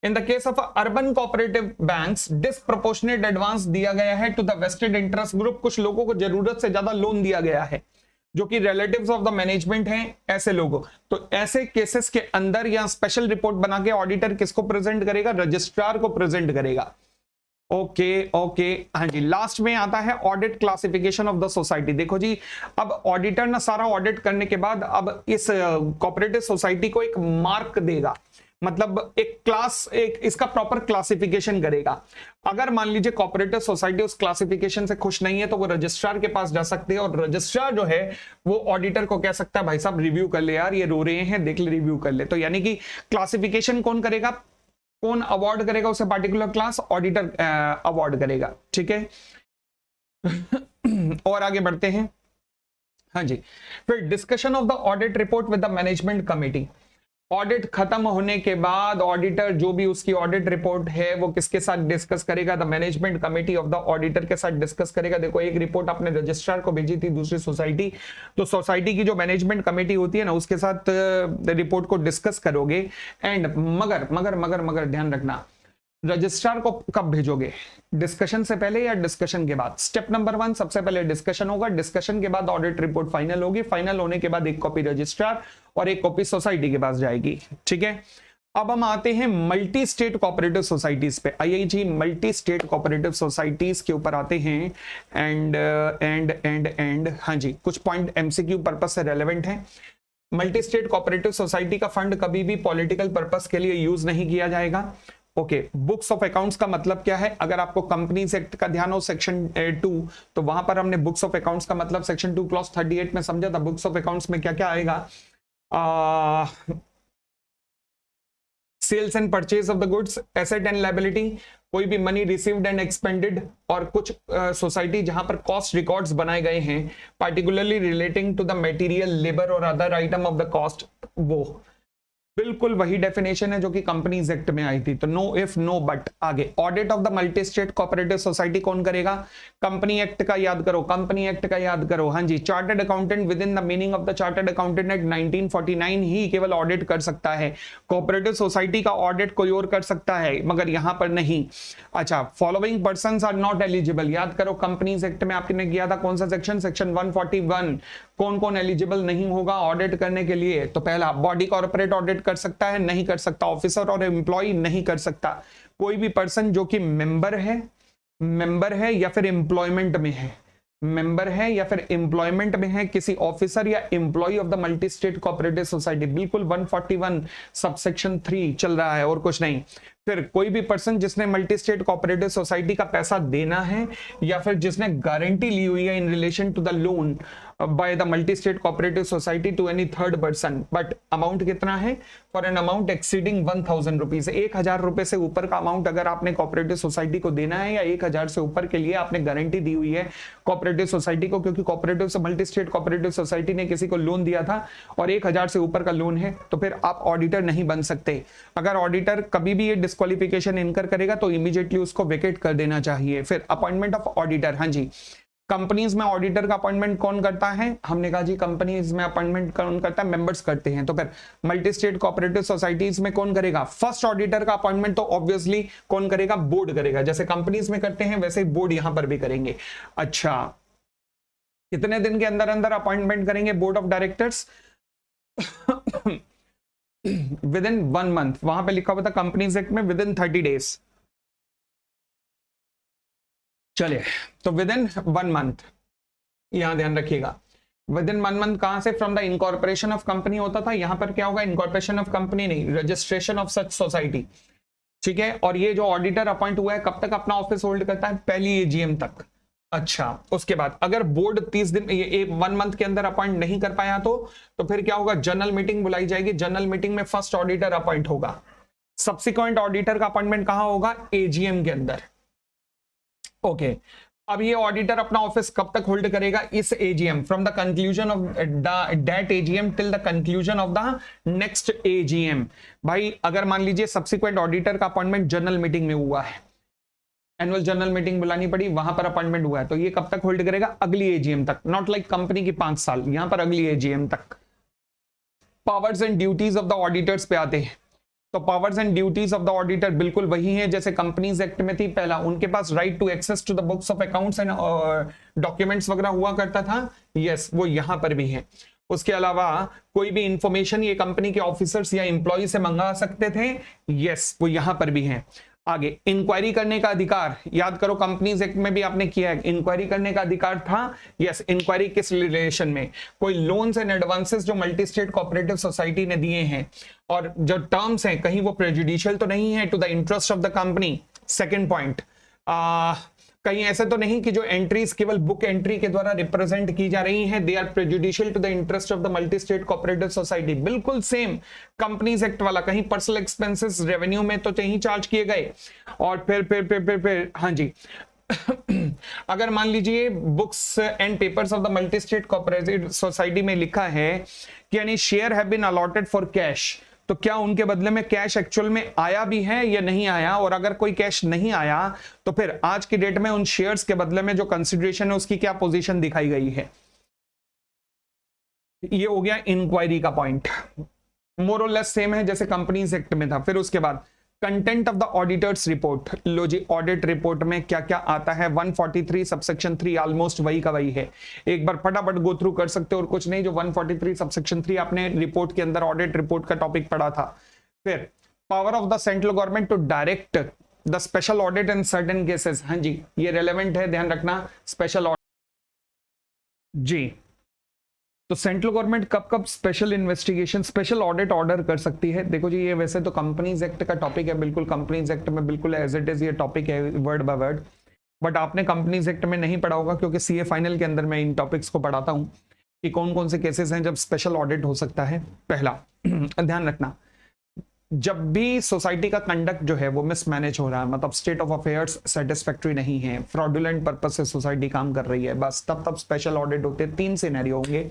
Speaker 1: In the case of urban cooperative banks, disproportionate advance दिया गया है to the vested interest group. कुछ लोगों को जरूरत से ज्यादा लोन दिया गया है जो कि रिलेटिव्स ऑफ द मैनेजमेंट हैं, ऐसे लोगों। तो ऐसे केसेस के अंदर या स्पेशल रिपोर्ट बना के ऑडिटर किसको प्रेजेंट करेगा, रजिस्ट्रार को प्रेजेंट करेगा। ओके हाँ जी, लास्ट में आता है audit classification of the society. देखो जी, अब ऑडिटर ना सारा ऑडिट करने के बाद अब इस कोऑपरेटिव सोसाइटी को एक मार्क देगा, मतलब एक क्लास, एक इसका प्रॉपर क्लासिफिकेशन करेगा। अगर मान लीजिए कोऑपरेटिव सोसाइटी उस क्लासिफिकेशन से खुश नहीं है तो वो रजिस्ट्रार के पास जा सकते हैं, और रजिस्ट्रार जो है वो ऑडिटर को कह सकता है भाई साहब रिव्यू कर ले यार, ये रो रहे हैं, देख ले, रिव्यू कर ले। तो यानी कि क्लासिफिकेशन कौन करेगा, कौन अवार्ड करेगा उसे पार्टिकुलर क्लास, ऑडिटर अवार्ड करेगा। ठीक है और आगे बढ़ते हैं। हाँ जी, फिर discussion of the audit report with the management committee. Audit खत्म होने के बाद ऑडिटर जो भी उसकी ऑडिट रिपोर्ट है वो किसके साथ डिस्कस करेगा, the management committee of the auditor के साथ डिस्कस करेगा। देखो, एक रिपोर्ट आपने रजिस्ट्रार को भेजी थी दूसरी सोसाइटी, तो सोसाइटी की जो मैनेजमेंट कमेटी होती है ना उसके साथ रिपोर्ट को डिस्कस करोगे। एंड मगर ध्यान रखना, रजिस्ट्रार को कब भेजोगे, डिस्कशन से पहले या डिस्कशन के बाद। स्टेप नंबर 1, सबसे पहले डिस्कशन होगा, डिस्कशन के बाद ऑडिट रिपोर्ट फाइनल होगी, फाइनल होने के बाद एक कॉपी रजिस्ट्रार और एक कॉपी सोसाइटी के पास जाएगी। ठीक है, अब हम आते हैं मल्टी स्टेट कोऑपरेटिव सोसाइटीज पे। आइए जी, मल्टी स्टेट कोऑपरेटिव सोसाइटीज के ऊपर आते हैं। एंड हाँ जी, कुछ पॉइंट एमसीक्यू पर्पस से रेलेवेंट है। मल्टी स्टेट कोऑपरेटिव सोसाइटी का फंड कभी भी पॉलिटिकल पर्पस के लिए यूज नहीं किया जाएगा। ओके, बुक्स ऑफ अकाउंट्स का मतलब क्या है, अगर आपको कंपनीज एक्ट का ध्यान हो सेक्शन 2, तो वहां पर हमने बुक्स ऑफ अकाउंट्स का मतलब सेक्शन 2 क्लॉज 38 में समझा था। बुक्स ऑफ अकाउंट्स में क्या क्या आएगा, sales and purchase of the goods, asset and liability, कोई भी मनी रिसीव्ड एंड एक्सपेंडेड, और कुछ सोसाइटी जहां पर कॉस्ट रिकॉर्ड्स बनाए गए हैं particularly relating to the material, labour और other item of the cost, वो बिल्कुल वही डेफिनेशन है जो कि कंपनीज एक्ट में आई थी। तो नो इफ नो बट। आगे, audit of the multi state cooperative society कौन करेगा, कंपनी एक्ट का याद करो, कंपनी एक्ट का याद करो। हाँ जी, chartered accountant within the meaning of the chartered accountant act 1949 ही केवल ऑडिट कर सकता है। कोऑपरेटिव सोसाइटी का ऑडिट कोई और कर सकता है मगर यहां पर नहीं। अच्छा, following persons are not eligible, याद करो कंपनीज एक्ट में आपने किया था कौन सा सेक्शन, सेक्शन 141। कौन कौन एलिजिबल नहीं होगा ऑडिट करने के लिए, तो पहला, बॉडी कॉर्पोरेट ऑडिट कर सकता है, नहीं कर सकता। ऑफिसर और एम्प्लॉय नहीं कर सकता। कोई भी पर्सन जो कि मेंबर है या फिर एम्प्लॉयमेंट में है, मेंबर है या फिर एम्प्लॉयमेंट में है किसी ऑफिसर या employee of the multi state cooperative society, बिल्कुल 141 सबसेक्शन 3 चल रहा है और कुछ नहीं। फिर कोई भी पर्सन जिसने मल्टी स्टेट कोऑपरेटिव सोसाइटी का पैसा देना है या फिर जिसने गारंटी ली हुई है in relation to the loan by the multi state cooperative society to any third person, but amount कितना है? For an amount exceeding 1000 rupees, 1000 रुपए से ऊपर का अमाउंट अगर आपने कोऑपरेटिव सोसाइटी को देना है, या 1000 से ऊपर के लिए आपने गारंटी दी हुई है कोऑपरेटिव सोसाइटी को, क्योंकि कोऑपरेटिव से मल्टी स्टेट कोऑपरेटिव सोसाइटी ने किसी को लोन दिया था और 1000 से ऊपर का लोन है, तो फिर आप ऑडिटर नहीं बन सकते। अगर ऑडिटर कभी भी ये डिस्क्वालिफिकेशन इनकर करेगा तो इमीडिएटली उसको वेकेट कर देना चाहिए। फिर अपॉइंटमेंट ऑफ ऑडिटर, हाँ जी, कंपनीज में ऑडिटर का अपॉइंटमेंट कौन करता है? हमने कहा जी कंपनीज में अपॉइंटमेंट कौन करता है? मेंबर्स करते हैं। तो फिर मल्टी स्टेट कोऑपरेटिव सोसाइटीज में कौन करेगा? फर्स्ट ऑडिटर का अपॉइंटमेंट तो ऑब्वियसली कौन करेगा? बोर्ड करेगा। जैसे कंपनीज में करते हैं वैसे ही बोर्ड यहां पर भी करेंगे। अच्छा, कितने दिन के अंदर अंदर अपॉइंटमेंट करेंगे board of directors? With in 1 month, वहां पे लिखा हुआ था कंपनीज एक्ट में विद इन 30 डेज। चलिए, तो विद इन 1 मंथ, यहां ध्यान रखिएगा, विद इन 1 मंथ कहां से? From the incorporation of company होता था, यहां पर क्या होगा? इनकॉर्पोरेशन ऑफ कंपनी नहीं, रजिस्ट्रेशन ऑफ सच सोसाइटी। ठीक है, और ये जो ऑडिटर अपॉइंट हुआ है कब तक अपना ऑफिस होल्ड करता है? पहली एजीएम तक। अच्छा, उसके बाद अगर बोर्ड 30 दिन, ये 1 मंथ के अंदर अपॉइंट नहीं कर पाया तो फिर क्या होगा? जनरल मीटिंग बुलाई जाएगी, जनरल मीटिंग में फर्स्ट ऑडिटर अपॉइंट होगा। सब्सिक्वेंट ऑडिटर का अपॉइंटमेंट कहां होगा? एजीएम के अंदर। ओके, अब ये ऑडिटर अपना ऑफिस कब तक होल्ड करेगा? इस AGM, from the conclusion of that AGM till the conclusion of the next AGM. भाई अगर मान लीजिए सब्सिक्वेंट ऑडिटर का अपॉइंटमेंट जनरल मीटिंग में हुआ है, एनुअल जनरल मीटिंग बुलानी पड़ी, वहां पर अपॉइंटमेंट हुआ है, तो ये कब तक होल्ड करेगा? अगली एजीएम तक। नॉट लाइक कंपनी की 5 साल, यहां पर अगली एजीएम तक। Powers and duties of the auditors पे आते हैं, तो powers and duties of the auditor बिल्कुल वही है जैसे कंपनीज एक्ट में थी। पहला, उनके पास right to access to the books of accounts and documents वगैरह हुआ करता था, यस वो यहां पर भी है। उसके अलावा कोई भी इंफॉर्मेशन ये कंपनी के ऑफिसर्स या एम्प्लॉय से मंगा सकते थे, यस वो यहां पर भी है। आगे, इंक्वायरी करने का अधिकार, याद करो कंपनीज एक्ट में भी आपने किया है, इंक्वायरी करने का अधिकार था, यस। इंक्वायरी किस रिलेशन में? कोई लोन्स एंड एडवांसेस जो मल्टी स्टेट कोऑपरेटिव सोसाइटी ने दिए हैं और जो टर्म्स हैं कहीं वो प्रेजुडिशियल तो नहीं है to the interest of the company. Second point, कहीं ऐसे तो नहीं कि जो एंट्रीज केवल बुक एंट्री के द्वारा रिप्रेजेंट की जा रही हैं, they are prejudicial to the interest of the multi state cooperative society. बिल्कुल सेम कंपनीज एक्ट वाला, कहीं पर्सनल एक्सपेंसेस रेवेन्यू में तो नहीं चार्ज किए गए। और फिर हाँ जी अगर मान लीजिए books and papers of the multi state cooperative society में लिखा है कि यानी share have been allotted for cash, तो क्या उनके बदले में कैश एक्चुअल में आया भी है या नहीं आया? और अगर कोई कैश नहीं आया तो फिर आज की डेट में उन शेयर्स के बदले में जो कंसिडरेशन है उसकी क्या पोजीशन दिखाई गई है? ये हो गया इंक्वायरी का पॉइंट, मोर और लेस सेम है जैसे कंपनीज एक्ट में था। फिर उसके बाद content of the auditors report, लो जी ऑडिट रिपोर्ट में क्या क्या आता है? 143 सबसेक्शन 3 ऑलमोस्ट वही का वही है, एक बार फटाफट गो थ्रू कर सकते हो और कुछ नहीं। जो 143 सबसेक्शन 3 आपने रिपोर्ट के अंदर ऑडिट रिपोर्ट का टॉपिक पढ़ा था। फिर power of the central government to direct the special audit in certain cases, हाँ जी ये रेलेवेंट है, ध्यान रखना। स्पेशल ऑडिट जी, तो सेंट्रल गवर्नमेंट कब कब special investigation, special audit order कर सकती है? देखो जी, ये वैसे तो कंपनीज एक्ट का टॉपिक है, बिल्कुल कंपनीज एक्ट में बिल्कुल एज इट इज ये टॉपिक है वर्ड बाय वर्ड, बट आपने कंपनीज एक्ट में नहीं पढ़ा होगा क्योंकि सीए फाइनल के अंदर मैं इन टॉपिक्स को पढ़ाता हूं कि कौन कौन से केसेस हैं जब स्पेशल ऑडिट हो सकता है। पहला ध्यान रखना, जब भी सोसाइटी का कंडक्ट जो है वो मिसमैनेज हो रहा है, मतलब स्टेट ऑफ अफेयर्स सेटिस्फैक्टरी नहीं है, फ्रॉडुलेंट पर्पस से सोसाइटी काम कर रही है, बस तब स्पेशल ऑडिट होते हैं। 3 सिनेरियो होंगे।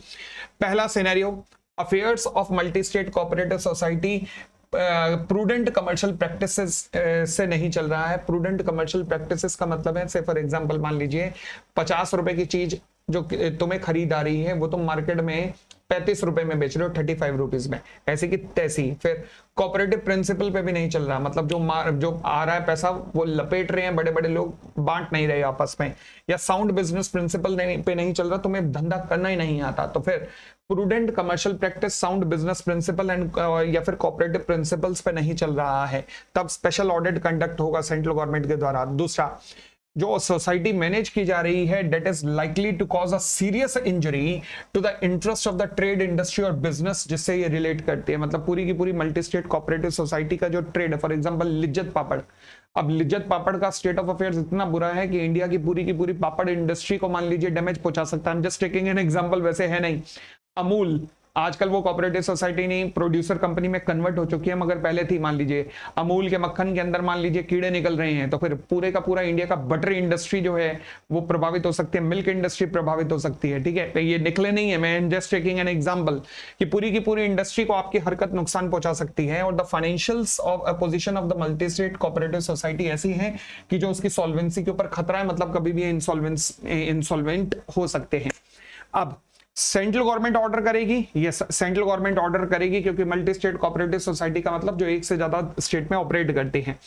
Speaker 1: पहला scenario, affairs of multi state cooperative society prudent commercial practices से नहीं चल रहा है। प्रूडेंट कमर्शियल प्रैक्टिसेस का मतलब है, से फॉर एग्जांपल मान लीजिए 50 रुपए की चीज जो तुम्हें खरीद आ रही है वो तुम मार्केट में 35 रुपए में बेच रहे हो 35 रुपीज में, ऐसी की तैसी। फिर कोऑपरेटिव प्रिंसिपल पे भी नहीं चल रहा, मतलब जो आ रहा है पैसा वो लपेट रहे हैं बड़े बड़े लोग, बांट नहीं रहे आपस में। या साउंड बिजनेस प्रिंसिपल पे नहीं चल रहा, तुम्हें धंधा करना ही नहीं आता, तो फिर prudent commercial practice, sound business principle and या फिर कोऑपरेटिव प्रिंसिपल्स पे नहीं चल रहा है, तब स्पेशल ऑडिट कंडक्ट होगा सेंट्रल गवर्नमेंट के द्वारा। दूसरा, जो सोसाइटी मैनेज की जा रही है that is likely to cause a serious injury to the interest of the trade industry और बिजनेस, जिससे ये रिलेट करती है। मतलब पूरी की पूरी मल्टी स्टेट कोऑपरेटिव सोसाइटी का जो ट्रेड है, फॉर एग्जांपल लिज्जत पापड़, अब लिज्जत पापड़ का स्टेट ऑफ अफेयर्स इतना बुरा है कि इंडिया की पूरी पापड़ इंडस्ट्री को मान लीजिए डैमेज पहुंचा सकता है। जस्ट टेकिंग एन एग्जांपल, वैसे है नहीं। अमूल आजकल वो कोऑपरेटिव सोसाइटी नहीं, प्रोड्यूसर कंपनी में कन्वर्ट हो चुकी है, मगर पहले थी। मान लीजिए अमूल के मक्खन के अंदर मान लीजिए कीड़े निकल रहे हैं, तो फिर पूरे का पूरा इंडिया का बटर इंडस्ट्री जो है वो प्रभावित हो सकती है, मिल्क इंडस्ट्री प्रभावित हो सकती है। ठीक है, तो ये निकले नहीं है, मैं जस्ट टेकिंग एन एग्जांपल कि पूरी की पूरी इंडस्ट्री को आपकी हरकत नुकसान पहुंचा सकती है। और the financials of position of the multi state cooperative society ऐसी है कि जो उसकी सॉल्वेंसी के ऊपर खतरा है, मतलब कभी भी इंसॉल्वेंट हो सकते हैं। अब सेंट्रल गवर्नमेंट ऑर्डर करेगी, यस सेंट्रल गवर्नमेंट ऑर्डर करेगी, क्योंकि मल्टी स्टेट कोऑपरेटिव सोसाइटी का मतलब जो एक से ज्यादा स्टेट में ऑपरेट करती हैं।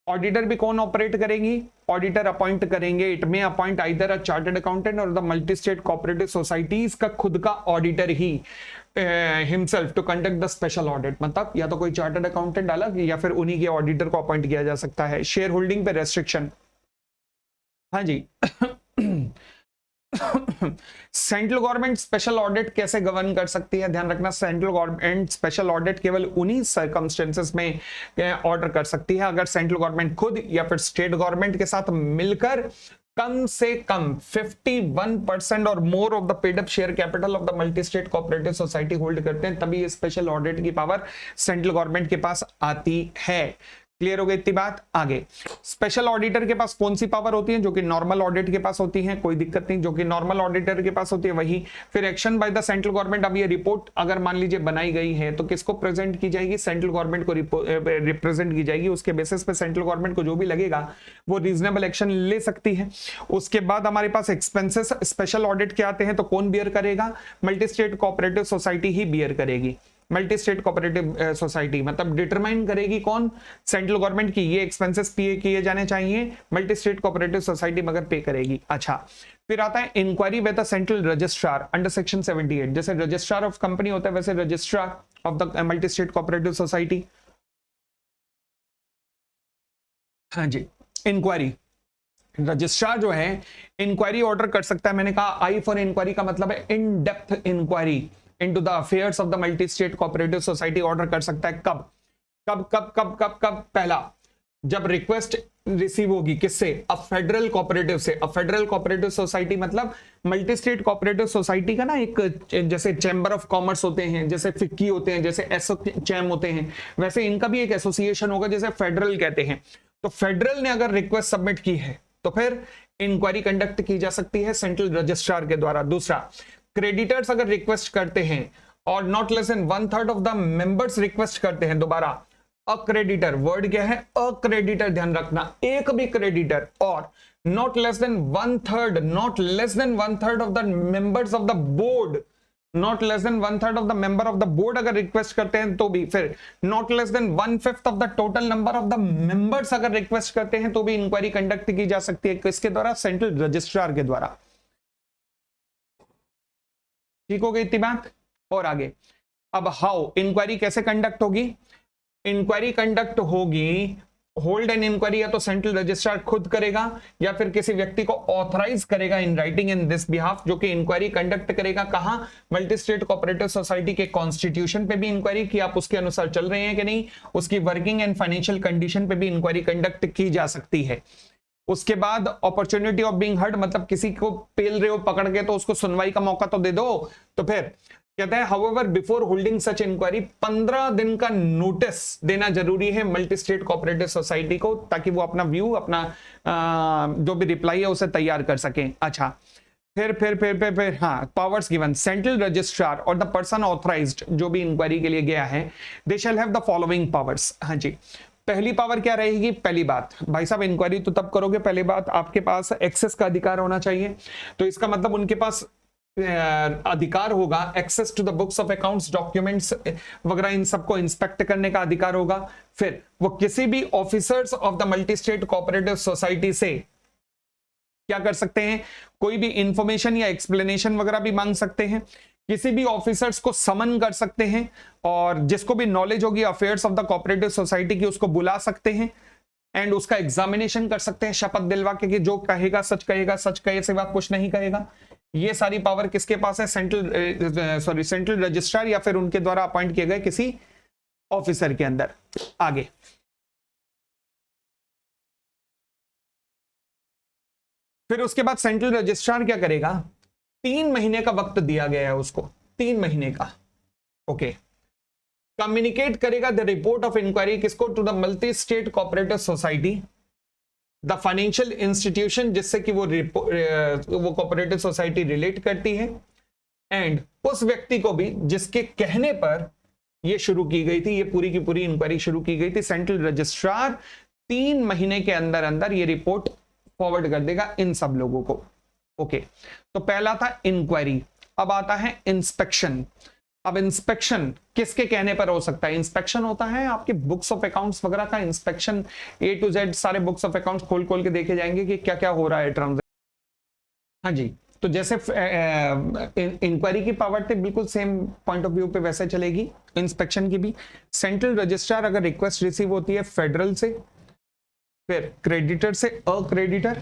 Speaker 1: ऑडिटर भी कौन ऑपरेट करेगी? ऑडिटर अपॉइंट करेंगे। It may appoint either a chartered accountant और the multi state cooperative societies का खुद का ऑडिटर ही himself to conduct the special audit. मतलब या तो कोई चार्टर्ड अकाउंटेंट अलग या फिर उन्हीं के ऑडिटर को अपॉइंट किया जा सकता है। शेयर होल्डिंग पे रेस्ट्रिक्शन, हाँ जी सेंट्रल गवर्नमेंट स्पेशल ऑडिट कैसे गवर्न कर सकती है? ध्यान रखना, सेंट्रल गवर्नमेंट स्पेशल ऑडिट केवल उन्हीं सर्कमस्टेंसेस में ऑर्डर कर सकती है अगर सेंट्रल गवर्नमेंट खुद या फिर स्टेट गवर्नमेंट के साथ मिलकर कम से कम 51% और more of the paid up share capital of the multi state cooperative society hold करते हैं, तभी ये स्पेशल ऑडिट की पावर सेंट्रल गवर्नमेंट के पास आती है। क्लियर हो गई इतनी बात? आगे स्पेशल ऑडिटर के पास कौन सी पावर होती है? जो कि नॉर्मल ऑडिट के पास होती है, कोई दिक्कत नहीं, जो कि नॉर्मल ऑडिटर के पास होती है वही। फिर action by the central government, अब ये रिपोर्ट अगर मान लीजिए बनाई गई है तो किसको प्रेजेंट की जाएगी? सेंट्रल गवर्नमेंट को रिप्रेजेंट की जाएगी। उसके बेसिस पे सेंट्रल गवर्नमेंट को जो भी लगेगा वो रीजनेबल एक्शन ले सकती है। उसके बाद हमारे पास एक्सपेंसेस स्पेशल ऑडिट के आते हैं, तो कौन बियर करेगा? मल्टी स्टेट कोऑपरेटिव सोसाइटी ही बियर करेगी। मल्टी स्टेट कोऑपरेटिव सोसाइटी मतलब डिटरमाइन करेगी कौन? सेंट्रल गवर्नमेंट की ये एक्सपेंसेस पे किए जाने चाहिए, मल्टी स्टेट कोऑपरेटिव सोसाइटी मगर पे करेगी। अच्छा, फिर आता है inquiry with the central registrar under section 78। जैसे रजिस्ट्रार ऑफ कंपनी होता है वैसे registrar of the multi state cooperative society, हाँ जी, इंक्वायरी रजिस्ट्रार जो है इंक्वायरी ऑर्डर कर सकता है। मैंने कहा आई फॉर इंक्वायरी का मतलब है in depth inquiry into the affairs of the multi state cooperative society order कर सकता है। कब कब कब कब कब कब? पहला, जब रिक्वेस्ट रिसीव होगी किससे? अ फेडरल कोऑपरेटिव से। अ फेडरल कोऑपरेटिव सोसाइटी मतलब मल्टी स्टेट कोऑपरेटिव सोसाइटी का ना एक, जैसे चैम्बर ऑफ कॉमर्स होते हैं, जैसे फिक्की होते हैं, जैसे एसोचैम होते हैं, वैसे इनका भी एक एसोसिएशन होगा जैसे फेडरल कहते हैं। तो फेडरल ने अगर रिक्वेस्ट सबमिट की है तो फिर इंक्वायरी कंडक्ट की जा सकती है सेंट्रल रजिस्ट्रार के द्वारा। दूसरा, क्रेडिटर्स अगर रिक्वेस्ट करते हैं और not less than 1/3 of the members request करते हैं, दोबारा अक्रेडिटर, वर्ड क्या है? अक्रेडिटर, ध्यान रखना, एक भी क्रेडिटर और not less than 1/3, not less than 1/3 of the members of the board, not less than 1/3 of the member of the board अगर रिक्वेस्ट करते हैं तो भी, फिर not less than 1/5 of the total number of the members अगर request करते हैं तो भी इंक्वायरी कंडक्ट की जा सकती है। किसके द्वारा? सेंट्रल रजिस्ट्रार के द्वारा। ठीक हो गई इतनी बात? और आगे अब हाउ इंक्वायरी कैसे कंडक्ट होगी? इंक्वायरी कंडक्ट होगी, होल्ड एन इंक्वायरी या तो सेंट्रल रजिस्ट्रार खुद करेगा या फिर किसी व्यक्ति को ऑथराइज करेगा इन राइटिंग इन दिस बिहाफ, जो कि इंक्वायरी कंडक्ट करेगा। कहां? मल्टी स्टेट कोऑपरेटिव सोसाइटी के कॉन्स्टिट्यूशन पे भी इंक्वायरी की आप उसके अनुसार चल रहे हैं कि नहीं, उसकी वर्किंग एंड फाइनेंशियल कंडीशन पे भी इंक्वायरी कंडक्ट की जा सकती है। उसके बाद अपॉर्चुनिटी ऑफ बीइंग हर्ड, मतलब किसी को पेल रहे हो पकड़ के तो उसको सुनवाई का मौका तो दे दो। तो फिर कहते हैं however before holding such inquiry 15 दिन का नोटिस देना जरूरी है मल्टी स्टेट कोऑपरेटिव सोसाइटी को, ताकि वो अपना व्यू, अपना जो भी रिप्लाई है उसे तैयार कर सकें। अच्छा, फिर हाँ, पावर्स गिवन सेंट्रल रजिस्ट्रार और द पर्सन ऑथराइज्ड जो भी इंक्वायरी के लिए गया है, they shall have the following powers. हाँ जी, पहली पावर क्या रहेगी? पहली बात, भाई साहब इंक्वायरी तो तब करोगे, पहली बात आपके पास एक्सेस का अधिकार होना चाहिए। तो इसका मतलब उनके पास अधिकार होगा access to the books of accounts, documents वगैरह, इन सबको इंस्पेक्ट करने का अधिकार होगा। फिर वो किसी भी officers of the multi state cooperative society से क्या कर सकते हैं? कोई भी इंफॉर्मेशन या एक्सप्लेनेशन वगैरह भी मांग सकते हैं, किसी भी ऑफिसर्स को समन कर सकते हैं, और जिसको भी नॉलेज होगी affairs of the cooperative society की उसको बुला सकते हैं। एंड उसका एग्जामिनेशन कर सकते हैं शपथ दिलवा के कि जो कहेगा सच कहे से बात कुछ नहीं कहेगा। ये सारी पावर किसके पास है? सेंट्रल रजिस्ट्रार या फिर उनके द्वारा अपॉइंट किए गए किसी ऑफिसर के अंदर। आगे फिर उसके बाद सेंट्रल रजिस्ट्रार क्या करेगा? 3 महीने का वक्त दिया गया है उसको, 3 महीने का। ओके, कम्युनिकेट करेगा द रिपोर्ट ऑफ इंक्वायरी किसको? To the multi state cooperative society, the financial institution जिससे कि वो कोऑपरेटिव सोसाइटी रिलेट करती है, एंड उस व्यक्ति को भी जिसके कहने पर ये शुरू की गई थी, ये पूरी की पूरी इंक्वायरी शुरू की गई थी। सेंट्रल रजिस्ट्रार 3 महीने के अंदर अंदर ये रिपोर्ट फॉरवर्ड कर देगा इन सब लोगों को। ओके, तो पहला था इंक्वायरी। अब आता है इंस्पेक्शन। अब इंस्पेक्शन किसके कहने पर हो सकता है? इंस्पेक्शन होता है आपके बुक्स ऑफ अकाउंट्स वगैरह का इंस्पेक्शन, A to Z सारे बुक्स ऑफ अकाउंट्स खोल खोल के देखे जाएंगे कि क्या क्या हो रहा है ट्रांजेक्शन। हाँ जी, तो जैसे इंक्वायरी की पावर थे बिल्कुल सेम पॉइंट ऑफ व्यू पे वैसे चलेगी इंस्पेक्शन की भी। सेंट्रल रजिस्ट्रार अगर रिक्वेस्ट रिसीव होती है फेडरल से, फिर क्रेडिटर से अक्रेडिटर,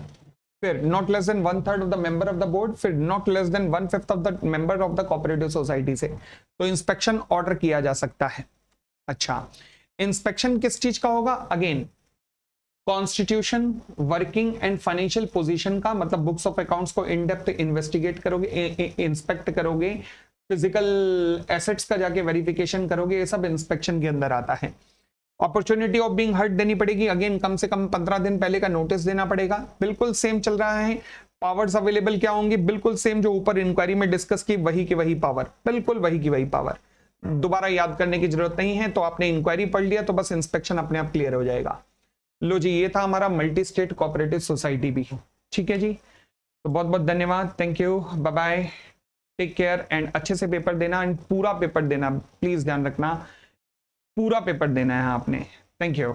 Speaker 1: फिर not less than 1/3 of the member of the board, फिर not less than 1/5 of the member of the cooperative society से, तो इंस्पेक्शन ऑर्डर किया जा सकता है। अच्छा, इंस्पेक्शन किस चीज का होगा? Again constitution, working and financial position का, मतलब बुक्स ऑफ अकाउंट्स को इन डेप्थ इन्वेस्टिगेट करोगे, इंस्पेक्ट करोगे, फिजिकल एसेट्स का जाके वेरिफिकेशन करोगे, ये सब इंस्पेक्शन के अंदर आता है। अपॉर्चुनिटी ऑफ बीइंग हर्ट देनी पड़ेगी, अगेन कम से कम 15 दिन पहले का नोटिस देना पड़ेगा, बिल्कुल सेम चल रहा है। पावर्स अवेलेबल क्या होंगी? बिल्कुल सेम जो ऊपर इंक्वायरी में डिस्कस की वही की वही पावर, बिल्कुल वही की वही पावर, दोबारा याद करने की जरूरत नहीं है। तो आपने इंक्वायरी पढ़ लिया तो बस इंस्पेक्शन अपने आप क्लियर हो जाएगा। लो जी, ये था हमारा मल्टी स्टेट कोऑपरेटिव सोसाइटी भी। ठीक है जी, तो बहुत बहुत धन्यवाद, thank you, bye bye, take care, and अच्छे से पेपर देना, एंड पूरा पेपर देना, प्लीज ध्यान रखना पूरा पेपर देना है आपने। Thank you.